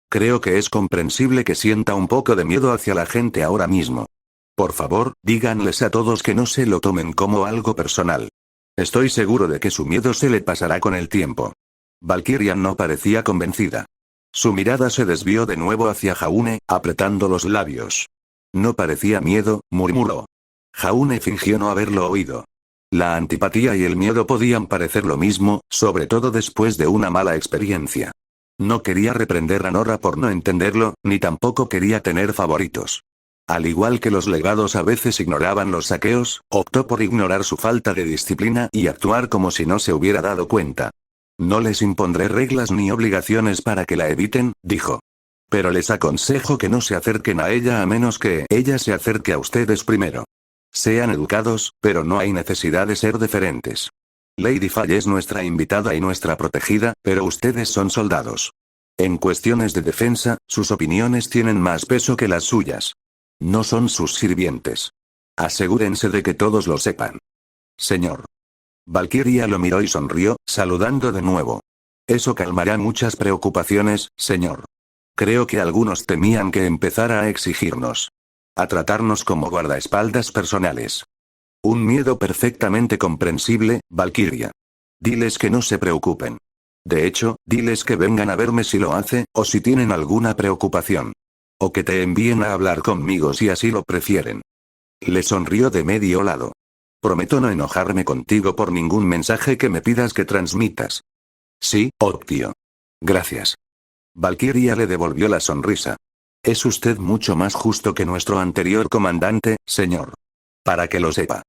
Creo que es comprensible que sienta un poco de miedo hacia la gente ahora mismo. Por favor, díganles a todos que no se lo tomen como algo personal. Estoy seguro de que su miedo se le pasará con el tiempo. Valkyria no parecía convencida. Su mirada se desvió de nuevo hacia Jaune, apretando los labios. No parecía miedo, murmuró. Jaune fingió no haberlo oído. La antipatía y el miedo podían parecer lo mismo, sobre todo después de una mala experiencia. No quería reprender a Nora por no entenderlo, ni tampoco quería tener favoritos. Al igual que los legados a veces ignoraban los saqueos, optó por ignorar su falta de disciplina y actuar como si no se hubiera dado cuenta. No les impondré reglas ni obligaciones para que la eviten, dijo. Pero les aconsejo que no se acerquen a ella a menos que ella se acerque a ustedes primero. Sean educados, pero no hay necesidad de ser deferentes. Lady Faye es nuestra invitada y nuestra protegida, pero ustedes son soldados. En cuestiones de defensa, sus opiniones tienen más peso que las suyas. No son sus sirvientes. Asegúrense de que todos lo sepan. Señor. Valkyria lo miró y sonrió, saludando de nuevo. Eso calmará muchas preocupaciones, señor. Creo que algunos temían que empezara a exigirnos. A tratarnos como guardaespaldas personales. Un miedo perfectamente comprensible, Valkyria. Diles que no se preocupen. De hecho, diles que vengan a verme si lo hace, o si tienen alguna preocupación. O que te envíen a hablar conmigo si así lo prefieren. Le sonrió de medio lado. Prometo no enojarme contigo por ningún mensaje que me pidas que transmitas. Sí, Octio. Gracias. Valkyria le devolvió la sonrisa. Es usted mucho más justo que nuestro anterior comandante, señor. Para que lo sepa.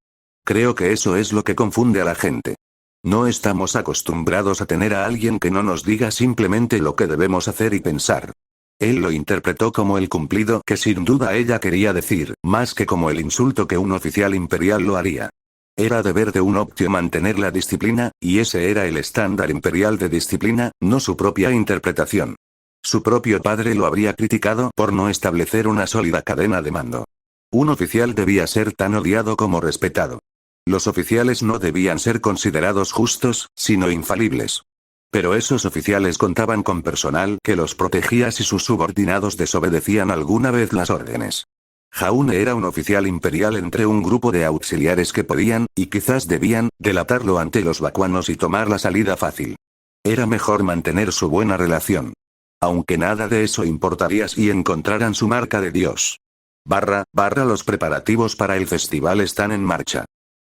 Creo que eso es lo que confunde a la gente. No estamos acostumbrados a tener a alguien que no nos diga simplemente lo que debemos hacer y pensar. Él lo interpretó como el cumplido que sin duda ella quería decir, más que como el insulto que un oficial imperial lo haría. Era deber de un Octio mantener la disciplina, y ese era el estándar imperial de disciplina, no su propia interpretación. Su propio padre lo habría criticado por no establecer una sólida cadena de mando. Un oficial debía ser tan odiado como respetado. Los oficiales no debían ser considerados justos, sino infalibles. Pero esos oficiales contaban con personal que los protegía si sus subordinados desobedecían alguna vez las órdenes. Jaune era un oficial imperial entre un grupo de auxiliares que podían, y quizás debían, delatarlo ante los vacuanos y tomar la salida fácil. Era mejor mantener su buena relación. Aunque nada de eso importaría si encontraran su marca de Dios. Los preparativos para el festival están en marcha.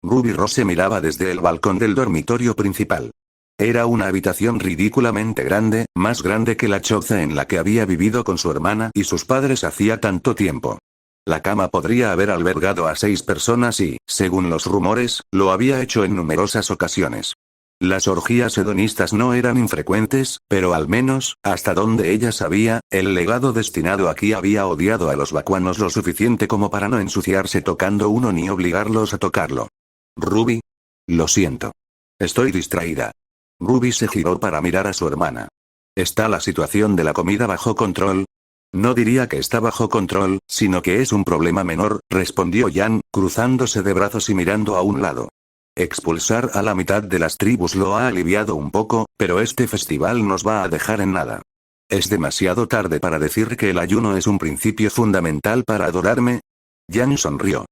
Ruby Rose miraba desde el balcón del dormitorio principal. Era una habitación ridículamente grande, más grande que la choza en la que había vivido con su hermana y sus padres hacía tanto tiempo. La cama podría haber albergado a 6 personas y, según los rumores, lo había hecho en numerosas ocasiones. Las orgías hedonistas no eran infrecuentes, pero al menos, hasta donde ella sabía, el legado destinado aquí había odiado a los vacuanos lo suficiente como para no ensuciarse tocando uno ni obligarlos a tocarlo. Ruby. Lo siento. Estoy distraída. Ruby se giró para mirar a su hermana. ¿Está la situación de la comida bajo control? No diría que está bajo control, sino que es un problema menor, respondió Jan, cruzándose de brazos y mirando a un lado. Expulsar a la mitad de las tribus lo ha aliviado un poco, pero este festival nos va a dejar en nada. ¿Es demasiado tarde para decir que el ayuno es un principio fundamental para adorarme? Jan sonrió.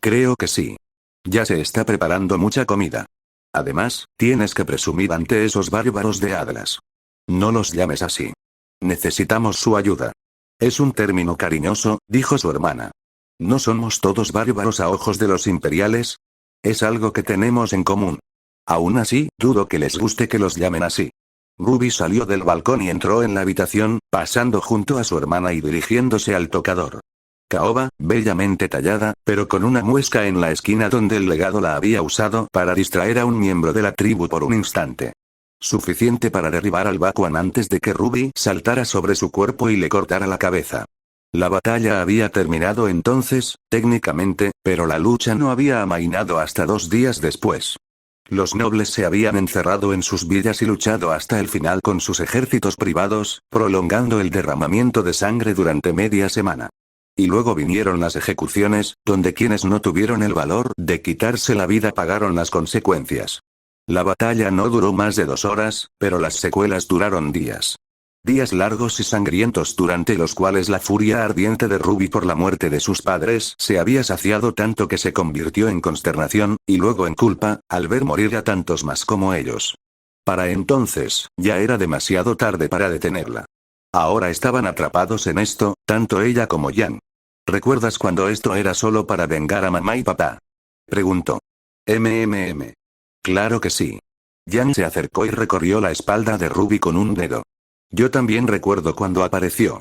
Creo que sí. Ya se está preparando mucha comida. Además, tienes que presumir ante esos bárbaros de Atlas. No los llames así. Necesitamos su ayuda. Es un término cariñoso, dijo su hermana. ¿No somos todos bárbaros a ojos de los imperiales? Es algo que tenemos en común. Aún así, dudo que les guste que los llamen así. Ruby salió del balcón y entró en la habitación, pasando junto a su hermana y dirigiéndose al tocador. Caoba, bellamente tallada, pero con una muesca en la esquina donde el legado la había usado para distraer a un miembro de la tribu por un instante. Suficiente para derribar al Vacuan antes de que Ruby saltara sobre su cuerpo y le cortara la cabeza. La batalla había terminado entonces, técnicamente, pero la lucha no había amainado hasta 2 días después. Los nobles se habían encerrado en sus villas y luchado hasta el final con sus ejércitos privados, prolongando el derramamiento de sangre durante media semana. Y luego vinieron las ejecuciones, donde quienes no tuvieron el valor de quitarse la vida pagaron las consecuencias. La batalla no duró más de 2 horas, pero las secuelas duraron días. Días largos y sangrientos durante los cuales la furia ardiente de Ruby por la muerte de sus padres se había saciado tanto que se convirtió en consternación, y luego en culpa, al ver morir a tantos más como ellos. Para entonces, ya era demasiado tarde para detenerla. Ahora estaban atrapados en esto, tanto ella como Jan. ¿Recuerdas cuando esto era solo para vengar a mamá y papá? Preguntó. Claro que sí. Jan se acercó y recorrió la espalda de Ruby con un dedo. Yo también recuerdo cuando apareció.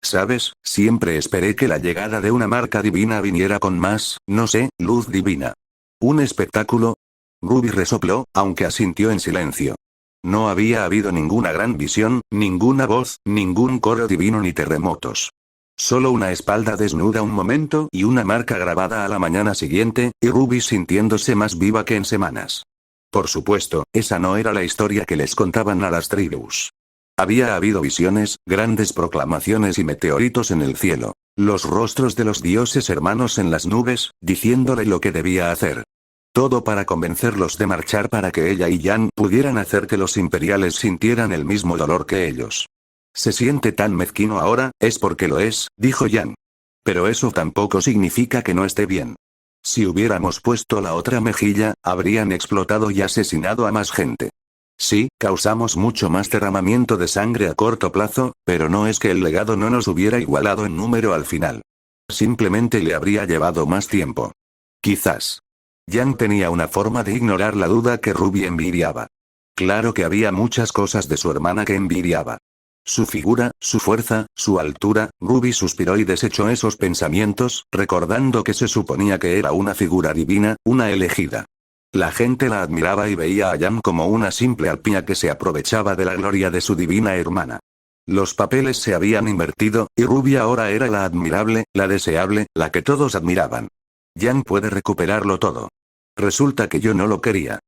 ¿Sabes? Siempre esperé que la llegada de una marca divina viniera con más, no sé, luz divina. ¿Un espectáculo? Ruby resopló, aunque asintió en silencio. No había habido ninguna gran visión, ninguna voz, ningún coro divino ni terremotos. Solo una espalda desnuda un momento y una marca grabada a la mañana siguiente, y Ruby sintiéndose más viva que en semanas. Por supuesto, esa no era la historia que les contaban a las tribus. Había habido visiones, grandes proclamaciones y meteoritos en el cielo. Los rostros de los dioses hermanos en las nubes, diciéndole lo que debía hacer. Todo para convencerlos de marchar para que ella y Jan pudieran hacer que los imperiales sintieran el mismo dolor que ellos. Se siente tan mezquino ahora, es porque lo es, dijo Jan. Pero eso tampoco significa que no esté bien. Si hubiéramos puesto la otra mejilla, habrían explotado y asesinado a más gente. Sí, causamos mucho más derramamiento de sangre a corto plazo, pero no es que el legado no nos hubiera igualado en número al final. Simplemente le habría llevado más tiempo. Quizás. Jan tenía una forma de ignorar la duda que Ruby envidiaba. Claro que había muchas cosas de su hermana que envidiaba. Su figura, su fuerza, su altura. Ruby suspiró y desechó esos pensamientos, recordando que se suponía que era una figura divina, una elegida. La gente la admiraba y veía a Jan como una simple alpina que se aprovechaba de la gloria de su divina hermana. Los papeles se habían invertido, y Ruby ahora era la admirable, la deseable, la que todos admiraban. Jan puede recuperarlo todo. Resulta que yo no lo quería.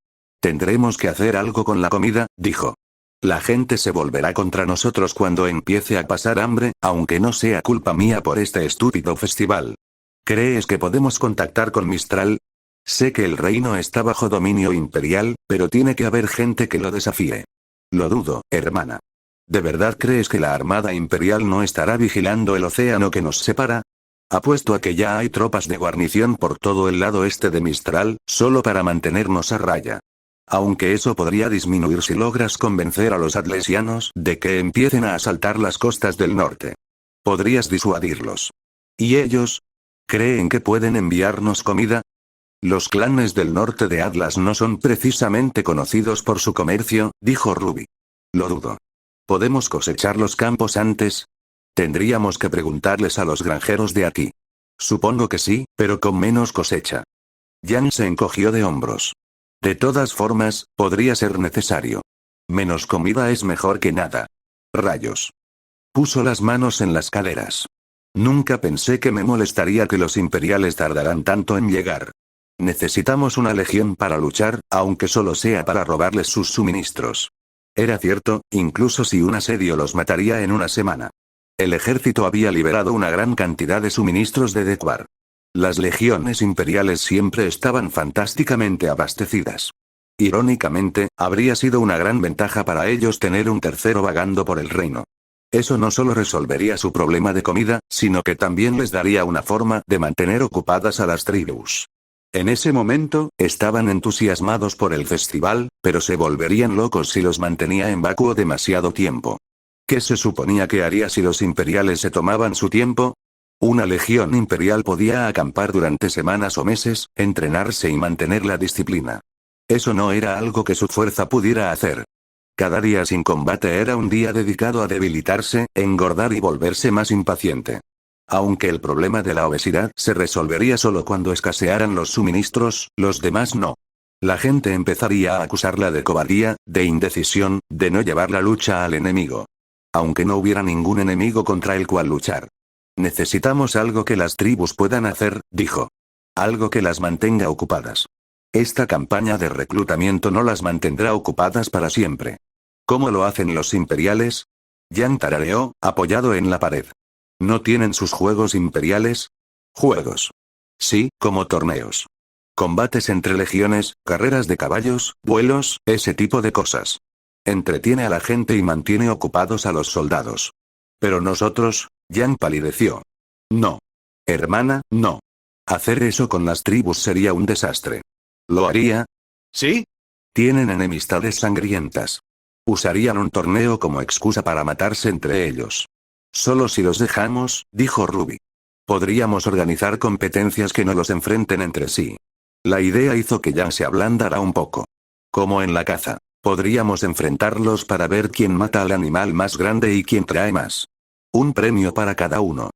Tendremos que hacer algo con la comida, dijo. La gente se volverá contra nosotros cuando empiece a pasar hambre, aunque no sea culpa mía por este estúpido festival. ¿Crees que podemos contactar con Mistral? Sé que el reino está bajo dominio imperial, pero tiene que haber gente que lo desafíe. Lo dudo, hermana. ¿De verdad crees que la Armada Imperial no estará vigilando el océano que nos separa? Apuesto a que ya hay tropas de guarnición por todo el lado este de Mistral, solo para mantenernos a raya. Aunque eso podría disminuir si logras convencer a los atlesianos de que empiecen a asaltar las costas del norte. Podrías disuadirlos. ¿Y ellos? ¿Creen que pueden enviarnos comida? Los clanes del norte de Atlas no son precisamente conocidos por su comercio, dijo Ruby. Lo dudo. ¿Podemos cosechar los campos antes? Tendríamos que preguntarles a los granjeros de aquí. Supongo que sí, pero con menos cosecha. Jan se encogió de hombros. De todas formas, podría ser necesario. Menos comida es mejor que nada. Rayos. Puso las manos en las caderas. Nunca pensé que me molestaría que los imperiales tardaran tanto en llegar. Necesitamos una legión para luchar, aunque solo sea para robarles sus suministros. Era cierto, incluso si un asedio los mataría en una semana. El ejército había liberado una gran cantidad de suministros de Dequar. Las legiones imperiales siempre estaban fantásticamente abastecidas. Irónicamente, habría sido una gran ventaja para ellos tener un tercero vagando por el reino. Eso no solo resolvería su problema de comida, sino que también les daría una forma de mantener ocupadas a las tribus. En ese momento, estaban entusiasmados por el festival, pero se volverían locos si los mantenía en vacuo demasiado tiempo. ¿Qué se suponía que haría si los imperiales se tomaban su tiempo? Una legión imperial podía acampar durante semanas o meses, entrenarse y mantener la disciplina. Eso no era algo que su fuerza pudiera hacer. Cada día sin combate era un día dedicado a debilitarse, engordar y volverse más impaciente. Aunque el problema de la obesidad se resolvería solo cuando escasearan los suministros, los demás no. La gente empezaría a acusarla de cobardía, de indecisión, de no llevar la lucha al enemigo. Aunque no hubiera ningún enemigo contra el cual luchar. Necesitamos algo que las tribus puedan hacer, dijo. Algo que las mantenga ocupadas. Esta campaña de reclutamiento no las mantendrá ocupadas para siempre. ¿Cómo lo hacen los imperiales? Jan tarareó, apoyado en la pared. ¿No tienen sus juegos imperiales? Juegos. Sí, como torneos. Combates entre legiones, carreras de caballos, vuelos, ese tipo de cosas. Entretiene a la gente y mantiene ocupados a los soldados. Pero nosotros, Jan palideció. No. Hermana, no. Hacer eso con las tribus sería un desastre. ¿Lo haría? ¿Sí? Tienen enemistades sangrientas. Usarían un torneo como excusa para matarse entre ellos. Solo si los dejamos, dijo Ruby. Podríamos organizar competencias que no los enfrenten entre sí. La idea hizo que Jan se ablandara un poco. Como en la caza. Podríamos enfrentarlos para ver quién mata al animal más grande y quién trae más. Un premio para cada uno.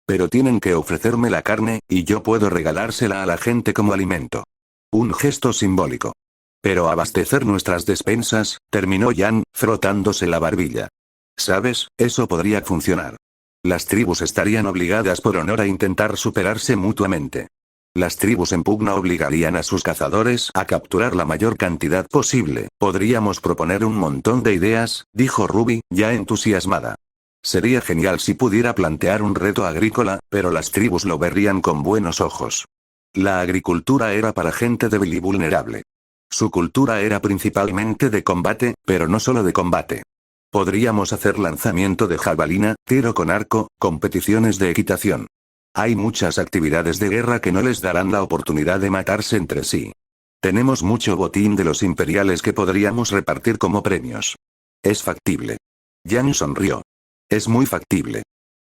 Pero tienen que ofrecerme la carne, y yo puedo regalársela a la gente como alimento. Un gesto simbólico. Pero abastecer nuestras despensas, terminó Jan, frotándose la barbilla. ¿Sabes? Eso podría funcionar. Las tribus estarían obligadas por honor a intentar superarse mutuamente. Las tribus en pugna obligarían a sus cazadores a capturar la mayor cantidad posible. Podríamos proponer un montón de ideas, dijo Ruby, ya entusiasmada. Sería genial si pudiera plantear un reto agrícola, pero las tribus lo verían con buenos ojos. La agricultura era para gente débil y vulnerable. Su cultura era principalmente de combate, pero no solo de combate. Podríamos hacer lanzamiento de jabalina, tiro con arco, competiciones de equitación. Hay muchas actividades de guerra que no les darán la oportunidad de matarse entre sí. Tenemos mucho botín de los imperiales que podríamos repartir como premios. Es factible. Jan sonrió. Es muy factible.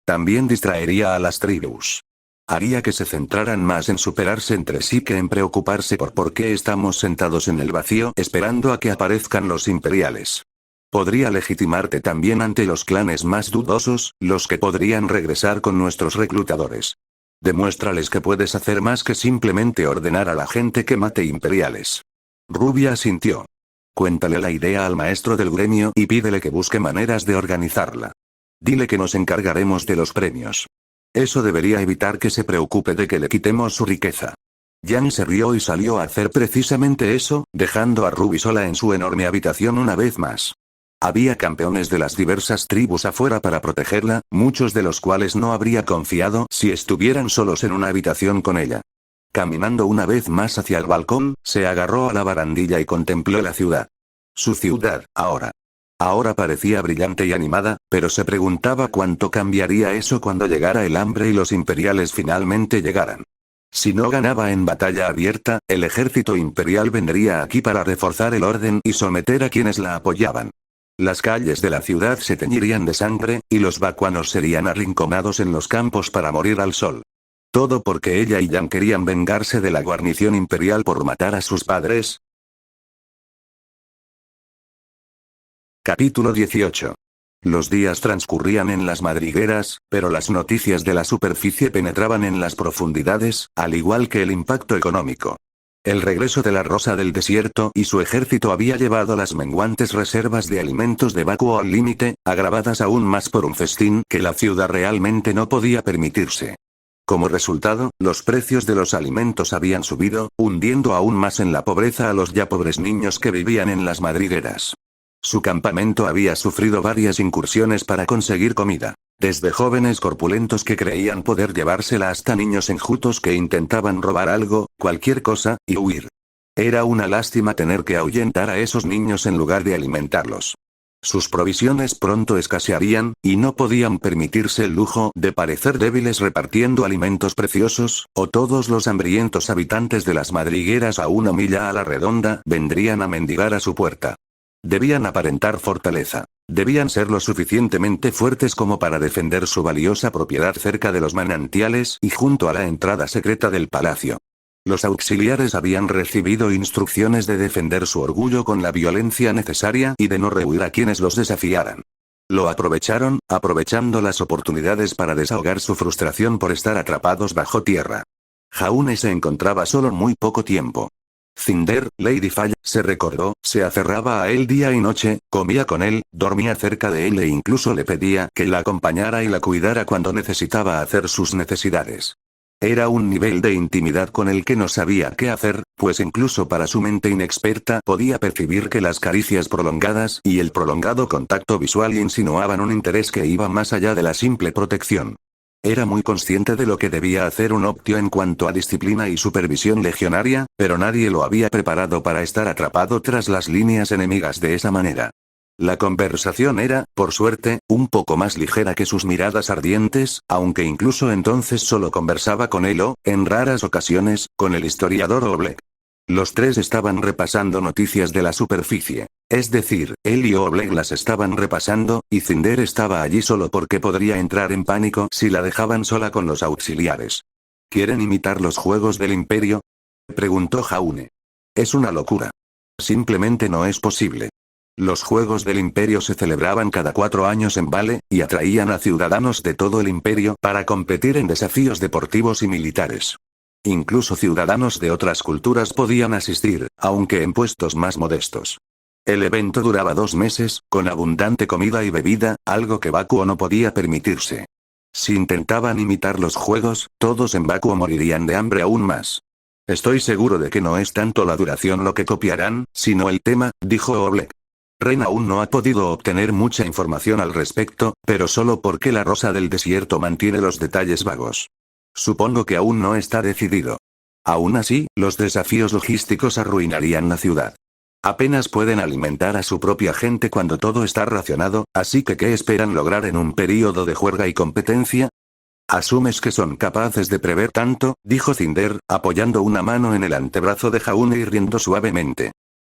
También distraería a las tribus. Haría que se centraran más en superarse entre sí que en preocuparse por qué estamos sentados en el vacío esperando a que aparezcan los imperiales. Podría legitimarte también ante los clanes más dudosos, los que podrían regresar con nuestros reclutadores. Demuéstrales que puedes hacer más que simplemente ordenar a la gente que mate imperiales. Rubia asintió. Cuéntale la idea al maestro del gremio y pídele que busque maneras de organizarla. Dile que nos encargaremos de los premios. Eso debería evitar que se preocupe de que le quitemos su riqueza. Jan se rió y salió a hacer precisamente eso, dejando a Ruby sola en su enorme habitación una vez más. Había campeones de las diversas tribus afuera para protegerla, muchos de los cuales no habría confiado si estuvieran solos en una habitación con ella. Caminando una vez más hacia el balcón, se agarró a la barandilla y contempló la ciudad. Su ciudad, ahora. Ahora parecía brillante y animada, pero se preguntaba cuánto cambiaría eso cuando llegara el hambre y los imperiales finalmente llegaran. Si no ganaba en batalla abierta, el ejército imperial vendría aquí para reforzar el orden y someter a quienes la apoyaban. Las calles de la ciudad se teñirían de sangre, y los vacuanos serían arrinconados en los campos para morir al sol. Todo porque ella y Jan querían vengarse de la guarnición imperial por matar a sus padres. Capítulo 18. Los días transcurrían en las madrigueras, pero las noticias de la superficie penetraban en las profundidades, al igual que el impacto económico. El regreso de la Rosa del Desierto y su ejército había llevado las menguantes reservas de alimentos de Vacuo al límite, agravadas aún más por un festín que la ciudad realmente no podía permitirse. Como resultado, los precios de los alimentos habían subido, hundiendo aún más en la pobreza a los ya pobres niños que vivían en las madrigueras. Su campamento había sufrido varias incursiones para conseguir comida, desde jóvenes corpulentos que creían poder llevársela hasta niños enjutos que intentaban robar algo, cualquier cosa, y huir. Era una lástima tener que ahuyentar a esos niños en lugar de alimentarlos. Sus provisiones pronto escasearían, y no podían permitirse el lujo de parecer débiles repartiendo alimentos preciosos, o todos los hambrientos habitantes de las madrigueras a una milla a la redonda vendrían a mendigar a su puerta. Debían aparentar fortaleza. Debían ser lo suficientemente fuertes como para defender su valiosa propiedad cerca de los manantiales y junto a la entrada secreta del palacio. Los auxiliares habían recibido instrucciones de defender su orgullo con la violencia necesaria y de no rehuir a quienes los desafiaran. Lo aprovecharon, aprovechando las oportunidades para desahogar su frustración por estar atrapados bajo tierra. Jaune se encontraba solo muy poco tiempo. Cinder, Lady Fall, se recordó, se aferraba a él día y noche, comía con él, dormía cerca de él e incluso le pedía que la acompañara y la cuidara cuando necesitaba hacer sus necesidades. Era un nivel de intimidad con el que no sabía qué hacer, pues incluso para su mente inexperta podía percibir que las caricias prolongadas y el prolongado contacto visual insinuaban un interés que iba más allá de la simple protección. Era muy consciente de lo que debía hacer un Optio en cuanto a disciplina y supervisión legionaria, pero nadie lo había preparado para estar atrapado tras las líneas enemigas de esa manera. La conversación era, por suerte, un poco más ligera que sus miradas ardientes, aunque incluso entonces solo conversaba con él o, en raras ocasiones, con el historiador Oblek. Los tres estaban repasando noticias de la superficie. Es decir, él y Oblek las estaban repasando, y Cinder estaba allí solo porque podría entrar en pánico si la dejaban sola con los auxiliares. ¿Quieren imitar los juegos del Imperio?, preguntó Jaune. Es una locura. Simplemente no es posible. Los Juegos del Imperio se celebraban cada 4 años en Vale, y atraían a ciudadanos de todo el imperio para competir en desafíos deportivos y militares. Incluso ciudadanos de otras culturas podían asistir, aunque en puestos más modestos. El evento duraba 2 meses, con abundante comida y bebida, algo que Bakuo no podía permitirse. Si intentaban imitar los juegos, todos en Bakuo morirían de hambre aún más. Estoy seguro de que no es tanto la duración lo que copiarán, sino el tema, dijo Oblek. Ren aún no ha podido obtener mucha información al respecto, pero solo porque la Rosa del Desierto mantiene los detalles vagos. Supongo que aún no está decidido. Aún así, los desafíos logísticos arruinarían la ciudad. Apenas pueden alimentar a su propia gente cuando todo está racionado, así que ¿qué esperan lograr en un período de juerga y competencia? ¿Asumes que son capaces de prever tanto?, dijo Cinder, apoyando una mano en el antebrazo de Jaune y riendo suavemente.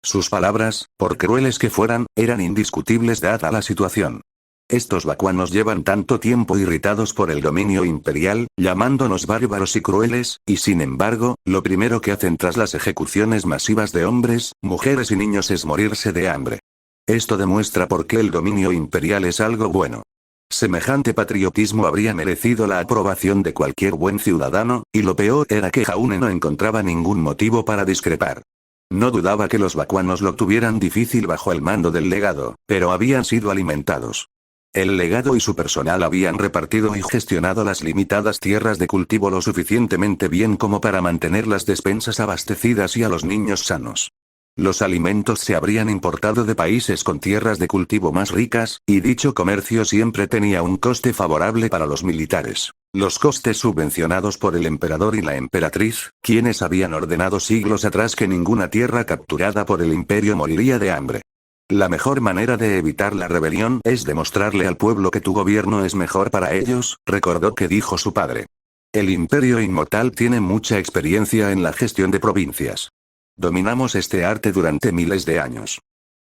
Sus palabras, por crueles que fueran, eran indiscutibles dada la situación. Estos bakuanos llevan tanto tiempo irritados por el dominio imperial, llamándonos bárbaros y crueles, y sin embargo, lo primero que hacen tras las ejecuciones masivas de hombres, mujeres y niños es morirse de hambre. Esto demuestra por qué el dominio imperial es algo bueno. Semejante patriotismo habría merecido la aprobación de cualquier buen ciudadano, y lo peor era que Jaune no encontraba ningún motivo para discrepar. No dudaba que los bakuanos lo tuvieran difícil bajo el mando del legado, pero habían sido alimentados. El legado y su personal habían repartido y gestionado las limitadas tierras de cultivo lo suficientemente bien como para mantener las despensas abastecidas y a los niños sanos. Los alimentos se habrían importado de países con tierras de cultivo más ricas, y dicho comercio siempre tenía un coste favorable para los militares. Los costes subvencionados por el emperador y la emperatriz, quienes habían ordenado siglos atrás que ninguna tierra capturada por el imperio moriría de hambre. La mejor manera de evitar la rebelión es demostrarle al pueblo que tu gobierno es mejor para ellos, recordó que dijo su padre. El Imperio Inmortal tiene mucha experiencia en la gestión de provincias. Dominamos este arte durante miles de años.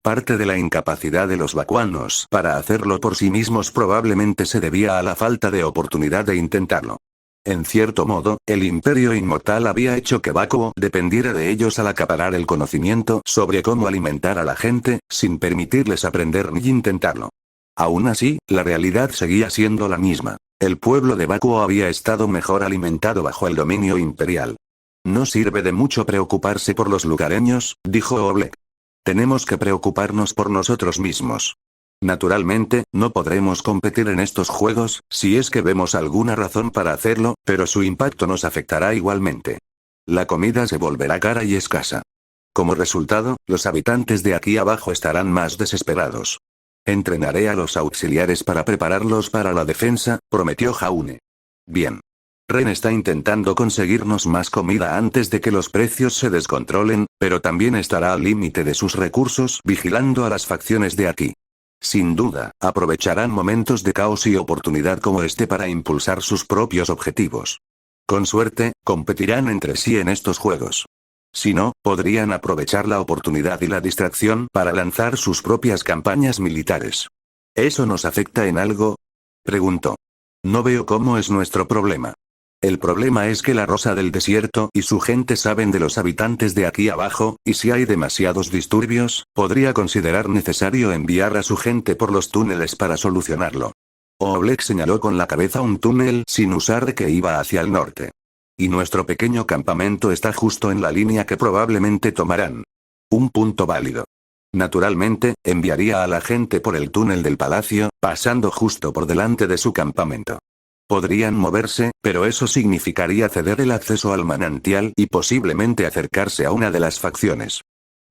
Parte de la incapacidad de los bakuanos para hacerlo por sí mismos probablemente se debía a la falta de oportunidad de intentarlo. En cierto modo, el Imperio Inmortal había hecho que Bakuo dependiera de ellos al acaparar el conocimiento sobre cómo alimentar a la gente, sin permitirles aprender ni intentarlo. Aún así, la realidad seguía siendo la misma. El pueblo de Bakuo había estado mejor alimentado bajo el dominio imperial. No sirve de mucho preocuparse por los lugareños, dijo Oblek. Tenemos que preocuparnos por nosotros mismos. Naturalmente, no podremos competir en estos juegos, si es que vemos alguna razón para hacerlo, pero su impacto nos afectará igualmente. La comida se volverá cara y escasa. Como resultado, los habitantes de aquí abajo estarán más desesperados. Entrenaré a los auxiliares para prepararlos para la defensa, prometió Jaune. Bien. Ren está intentando conseguirnos más comida antes de que los precios se descontrolen, pero también estará al límite de sus recursos vigilando a las facciones de aquí. Sin duda, aprovecharán momentos de caos y oportunidad como este para impulsar sus propios objetivos. Con suerte, competirán entre sí en estos juegos. Si no, podrían aprovechar la oportunidad y la distracción para lanzar sus propias campañas militares. ¿Eso nos afecta en algo?, preguntó. No veo cómo es nuestro problema. El problema es que la Rosa del Desierto y su gente saben de los habitantes de aquí abajo, y si hay demasiados disturbios, podría considerar necesario enviar a su gente por los túneles para solucionarlo. Oblek señaló con la cabeza un túnel sin usar que iba hacia el norte. Y nuestro pequeño campamento está justo en la línea que probablemente tomarán. Un punto válido. Naturalmente, enviaría a la gente por el túnel del palacio, pasando justo por delante de su campamento. Podrían moverse, pero eso significaría ceder el acceso al manantial y posiblemente acercarse a una de las facciones.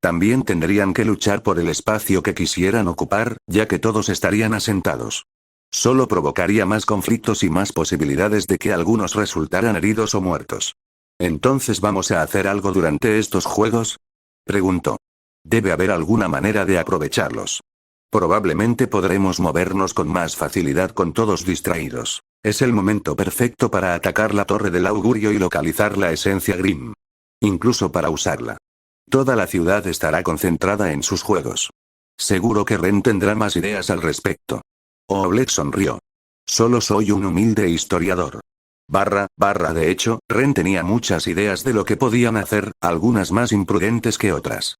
También tendrían que luchar por el espacio que quisieran ocupar, ya que todos estarían asentados. Solo provocaría más conflictos y más posibilidades de que algunos resultaran heridos o muertos. ¿Entonces vamos a hacer algo durante estos juegos?, preguntó. Debe haber alguna manera de aprovecharlos. Probablemente podremos movernos con más facilidad con todos distraídos. Es el momento perfecto para atacar la Torre del Augurio y localizar la esencia Grimm. Incluso para usarla. Toda la ciudad estará concentrada en sus juegos. Seguro que Ren tendrá más ideas al respecto. Oblek sonrió. Solo soy un humilde historiador. De hecho, Ren tenía muchas ideas de lo que podían hacer, algunas más imprudentes que otras.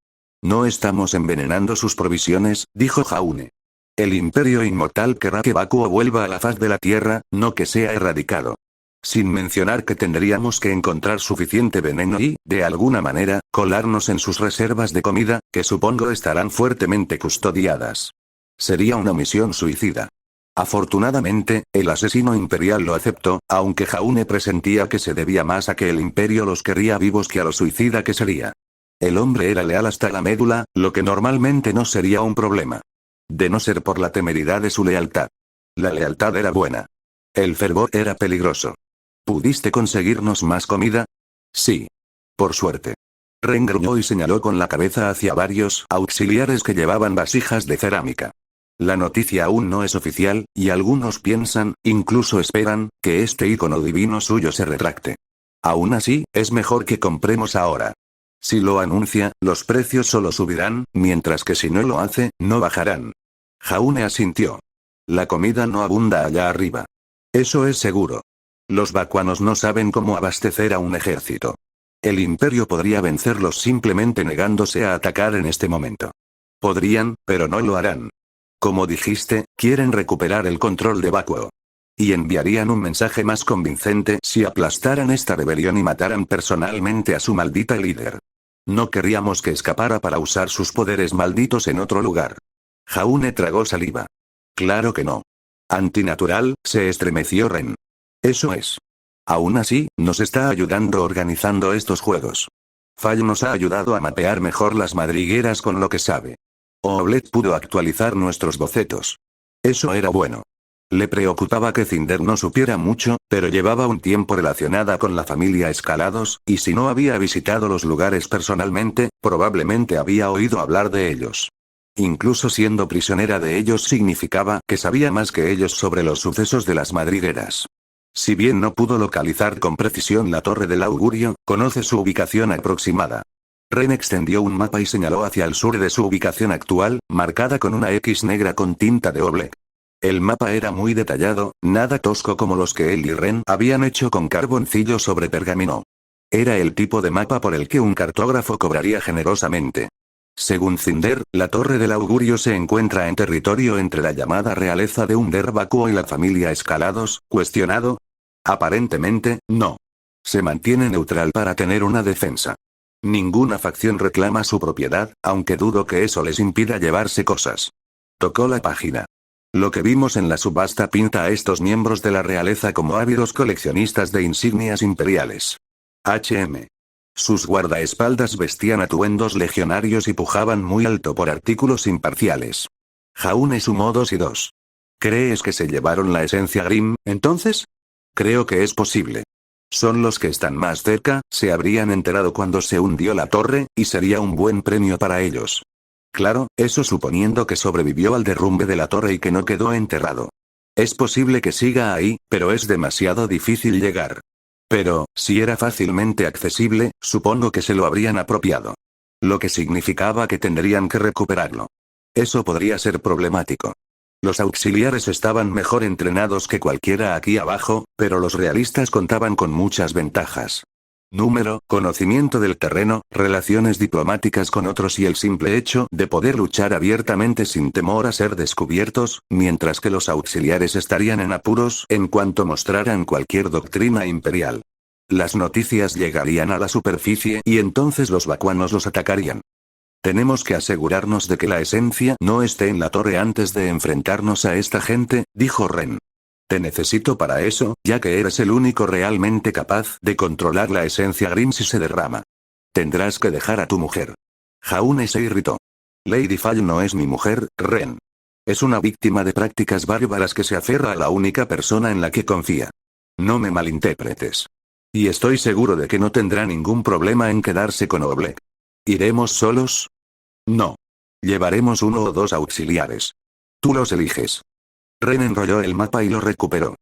No estamos envenenando sus provisiones, dijo Jaune. El Imperio Inmortal querrá que Bakuo vuelva a la faz de la Tierra, no que sea erradicado. Sin mencionar que tendríamos que encontrar suficiente veneno y, de alguna manera, colarnos en sus reservas de comida, que supongo estarán fuertemente custodiadas. Sería una misión suicida. Afortunadamente, el asesino imperial lo aceptó, aunque Jaune presentía que se debía más a que el imperio los querría vivos que a lo suicida que sería. El hombre era leal hasta la médula, lo que normalmente no sería un problema. De no ser por la temeridad de su lealtad. La lealtad era buena. El fervor era peligroso. ¿Pudiste conseguirnos más comida? Sí. Por suerte. Ren gruñó y señaló con la cabeza hacia varios auxiliares que llevaban vasijas de cerámica. La noticia aún no es oficial, y algunos piensan, incluso esperan, que este ícono divino suyo se retracte. Aún así, es mejor que compremos ahora. Si lo anuncia, los precios solo subirán, mientras que si no lo hace, no bajarán. Jaune asintió. La comida no abunda allá arriba. Eso es seguro. Los vacuanos no saben cómo abastecer a un ejército. El imperio podría vencerlos simplemente negándose a atacar en este momento. Podrían, pero no lo harán. Como dijiste, quieren recuperar el control de Bakuo. Y enviarían un mensaje más convincente si aplastaran esta rebelión y mataran personalmente a su maldita líder. No querríamos que escapara para usar sus poderes malditos en otro lugar. Jaune tragó saliva. Claro que no. Antinatural, se estremeció Ren. Eso es. Aún así, nos está ayudando organizando estos juegos. Fall nos ha ayudado a mapear mejor las madrigueras con lo que sabe. Oblet pudo actualizar nuestros bocetos. Eso era bueno. Le preocupaba que Cinder no supiera mucho, pero llevaba un tiempo relacionada con la familia Escalados, y si no había visitado los lugares personalmente, probablemente había oído hablar de ellos. Incluso siendo prisionera de ellos significaba que sabía más que ellos sobre los sucesos de las madrigueras. Si bien no pudo localizar con precisión la torre del augurio, conoce su ubicación aproximada. Ren extendió un mapa y señaló hacia el sur de su ubicación actual, marcada con una X negra con tinta de oblek. El mapa era muy detallado, nada tosco como los que él y Ren habían hecho con carboncillo sobre pergamino. Era el tipo de mapa por el que un cartógrafo cobraría generosamente. Según Cinder, la torre del augurio se encuentra en territorio entre la llamada realeza de Under Bakuo y la familia Escalados, ¿cuestionado? Aparentemente, no. Se mantiene neutral para tener una defensa. Ninguna facción reclama su propiedad, aunque dudo que eso les impida llevarse cosas. Tocó la página. Lo que vimos en la subasta pinta a estos miembros de la realeza como ávidos coleccionistas de insignias imperiales. Sus guardaespaldas vestían atuendos legionarios y pujaban muy alto por artículos imparciales. Jaune sumó 2 y 2. ¿Crees que se llevaron la esencia Grimm, entonces? Creo que es posible. Son los que están más cerca, se habrían enterado cuando se hundió la torre, y sería un buen premio para ellos. Claro, eso suponiendo que sobrevivió al derrumbe de la torre y que no quedó enterrado. Es posible que siga ahí, pero es demasiado difícil llegar. Pero, si era fácilmente accesible, supongo que se lo habrían apropiado. Lo que significaba que tendrían que recuperarlo. Eso podría ser problemático. Los auxiliares estaban mejor entrenados que cualquiera aquí abajo, pero los realistas contaban con muchas ventajas. Número, conocimiento del terreno, relaciones diplomáticas con otros y el simple hecho de poder luchar abiertamente sin temor a ser descubiertos, mientras que los auxiliares estarían en apuros en cuanto mostraran cualquier doctrina imperial. Las noticias llegarían a la superficie y entonces los vacuanos los atacarían. Tenemos que asegurarnos de que la esencia no esté en la torre antes de enfrentarnos a esta gente, dijo Ren. Te necesito para eso, ya que eres el único realmente capaz de controlar la esencia Grimm si se derrama. Tendrás que dejar a tu mujer. Jaune se irritó. Lady Fall no es mi mujer, Ren. Es una víctima de prácticas bárbaras que se aferra a la única persona en la que confía. No me malinterpretes. Y estoy seguro de que no tendrá ningún problema en quedarse con Oblek. ¿Iremos solos? No. Llevaremos 1 o 2 auxiliares. Tú los eliges. Ren enrolló el mapa y lo recuperó.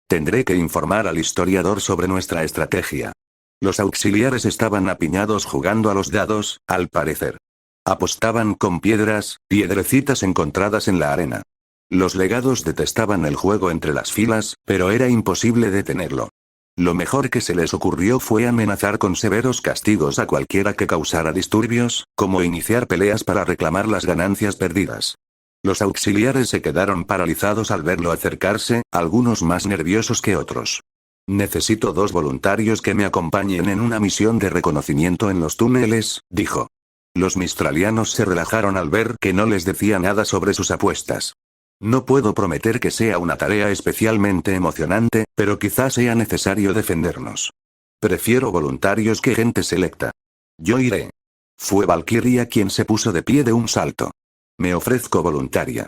Tendré que informar al historiador sobre nuestra estrategia. Los auxiliares estaban apiñados jugando a los dados, al parecer. Apostaban con piedrecitas encontradas en la arena. Los legados detestaban el juego entre las filas, pero era imposible detenerlo. Lo mejor que se les ocurrió fue amenazar con severos castigos a cualquiera que causara disturbios, como iniciar peleas para reclamar las ganancias perdidas. Los auxiliares se quedaron paralizados al verlo acercarse, algunos más nerviosos que otros. Necesito 2 voluntarios que me acompañen en una misión de reconocimiento en los túneles, dijo. Los mistralianos se relajaron al ver que no les decía nada sobre sus apuestas. No puedo prometer que sea una tarea especialmente emocionante, pero quizás sea necesario defendernos. Prefiero voluntarios que gente selecta. Yo iré. Fue Valkyria quien se puso de pie de un salto. Me ofrezco voluntaria.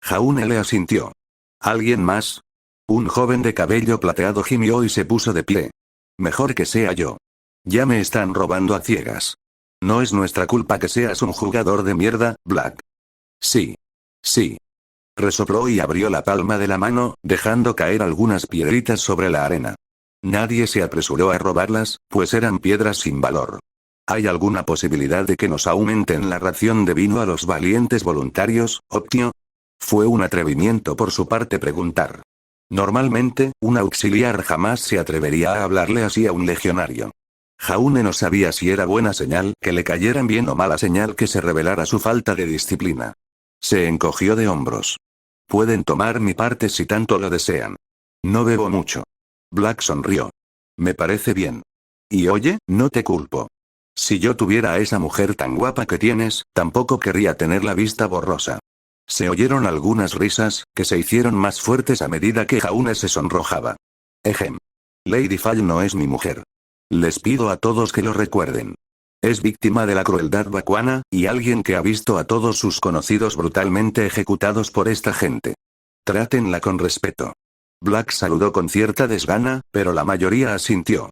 Jaune le asintió. ¿Alguien más? Un joven de cabello plateado gimió y se puso de pie. Mejor que sea yo. Ya me están robando a ciegas. No es nuestra culpa que seas un jugador de mierda, Black. Sí. Sí. Resopló y abrió la palma de la mano, dejando caer algunas piedritas sobre la arena. Nadie se apresuró a robarlas, pues eran piedras sin valor. ¿Hay alguna posibilidad de que nos aumenten la ración de vino a los valientes voluntarios, Optio? Fue un atrevimiento por su parte preguntar. Normalmente, un auxiliar jamás se atrevería a hablarle así a un legionario. Jaune no sabía si era buena señal que le cayeran bien o mala señal que se revelara su falta de disciplina. Se encogió de hombros. Pueden tomar mi parte si tanto lo desean. No bebo mucho. Black sonrió. Me parece bien. Y oye, no te culpo. Si yo tuviera a esa mujer tan guapa que tienes, tampoco querría tener la vista borrosa. Se oyeron algunas risas, que se hicieron más fuertes a medida que Jaune se sonrojaba. Ejem. Lady Fall no es mi mujer. Les pido a todos que lo recuerden. Es víctima de la crueldad vacuana, y alguien que ha visto a todos sus conocidos brutalmente ejecutados por esta gente. Trátenla con respeto. Black saludó con cierta desgana, pero la mayoría asintió.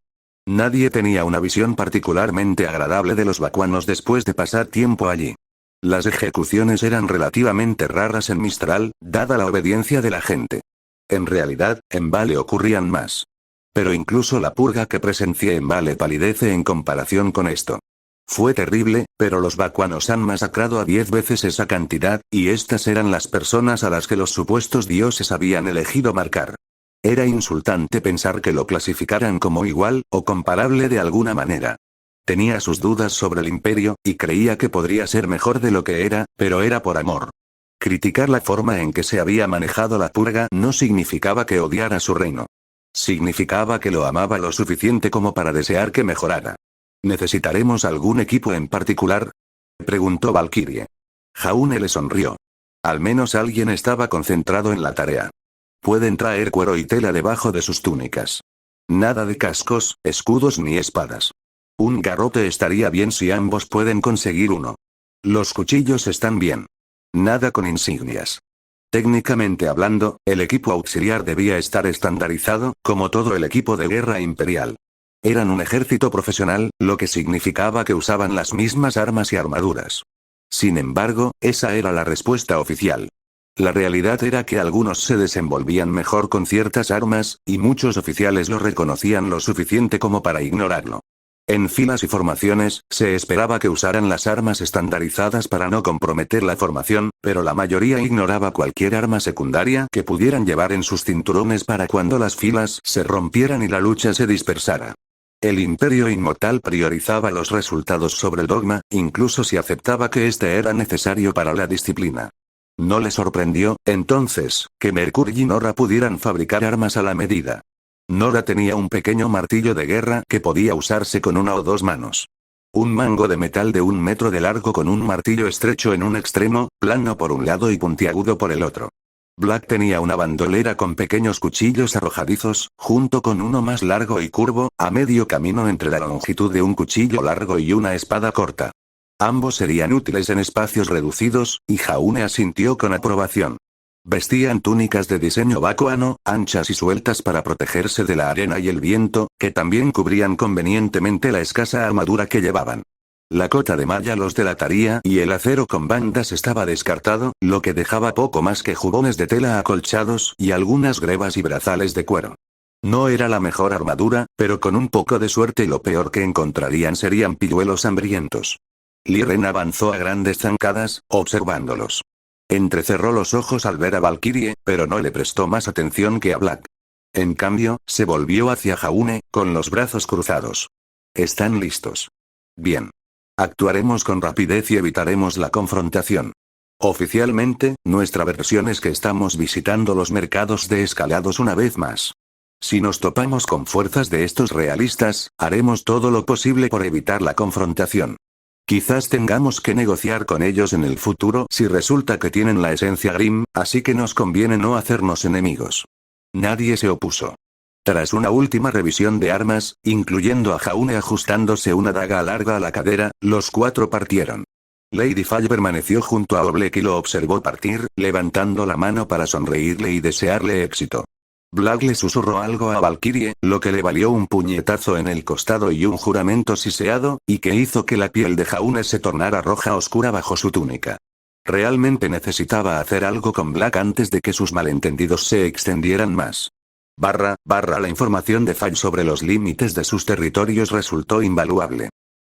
Nadie tenía una visión particularmente agradable de los vacuanos después de pasar tiempo allí. Las ejecuciones eran relativamente raras en Mistral, dada la obediencia de la gente. En realidad, en Vale ocurrían más. Pero incluso la purga que presencié en Vale palidece en comparación con esto. Fue terrible, pero los vacuanos han masacrado a 10 veces esa cantidad, y estas eran las personas a las que los supuestos dioses habían elegido marcar. Era insultante pensar que lo clasificaran como igual, o comparable de alguna manera. Tenía sus dudas sobre el imperio, y creía que podría ser mejor de lo que era, pero era por amor. Criticar la forma en que se había manejado la purga no significaba que odiara su reino. Significaba que lo amaba lo suficiente como para desear que mejorara. ¿Necesitaremos algún equipo en particular?, preguntó Valkyrie. Jaune le sonrió. Al menos alguien estaba concentrado en la tarea. Pueden traer cuero y tela debajo de sus túnicas. Nada de cascos, escudos ni espadas. Un garrote estaría bien si ambos pueden conseguir uno. Los cuchillos están bien. Nada con insignias. Técnicamente hablando, el equipo auxiliar debía estar estandarizado, como todo el equipo de guerra imperial. Eran un ejército profesional, lo que significaba que usaban las mismas armas y armaduras. Sin embargo, esa era la respuesta oficial. La realidad era que algunos se desenvolvían mejor con ciertas armas, y muchos oficiales lo reconocían lo suficiente como para ignorarlo. En filas y formaciones, se esperaba que usaran las armas estandarizadas para no comprometer la formación, pero la mayoría ignoraba cualquier arma secundaria que pudieran llevar en sus cinturones para cuando las filas se rompieran y la lucha se dispersara. El Imperio Inmortal priorizaba los resultados sobre el dogma, incluso si aceptaba que este era necesario para la disciplina. No le sorprendió, entonces, que Mercury y Nora pudieran fabricar armas a la medida. Nora tenía un pequeño martillo de guerra que podía usarse con una o dos manos. Un mango de metal de 1 metro de largo con un martillo estrecho en un extremo, plano por un lado y puntiagudo por el otro. Black tenía una bandolera con pequeños cuchillos arrojadizos, junto con uno más largo y curvo, a medio camino entre la longitud de un cuchillo largo y una espada corta. Ambos serían útiles en espacios reducidos, y Jaune asintió con aprobación. Vestían túnicas de diseño vacuano, anchas y sueltas para protegerse de la arena y el viento, que también cubrían convenientemente la escasa armadura que llevaban. La cota de malla los delataría y el acero con bandas estaba descartado, lo que dejaba poco más que jubones de tela acolchados y algunas grebas y brazales de cuero. No era la mejor armadura, pero con un poco de suerte lo peor que encontrarían serían pilluelos hambrientos. Liren avanzó a grandes zancadas, observándolos. Entrecerró los ojos al ver a Valkyrie, pero no le prestó más atención que a Black. En cambio, se volvió hacia Jaune, con los brazos cruzados. ¿Están listos? Bien. Actuaremos con rapidez y evitaremos la confrontación. Oficialmente, nuestra versión es que estamos visitando los mercados de escalados una vez más. Si nos topamos con fuerzas de estos realistas, haremos todo lo posible por evitar la confrontación. Quizás tengamos que negociar con ellos en el futuro si resulta que tienen la esencia Grimm, así que nos conviene no hacernos enemigos. Nadie se opuso. Tras una última revisión de armas, incluyendo a Jaune ajustándose una daga larga a la cadera, los 4 partieron. Lady Fall permaneció junto a Oblek y lo observó partir, levantando la mano para sonreírle y desearle éxito. Black le susurró algo a Valkyrie, lo que le valió un puñetazo en el costado y un juramento siseado, y que hizo que la piel de Jaune se tornara roja oscura bajo su túnica. Realmente necesitaba hacer algo con Black antes de que sus malentendidos se extendieran más. La información de Fall sobre los límites de sus territorios resultó invaluable.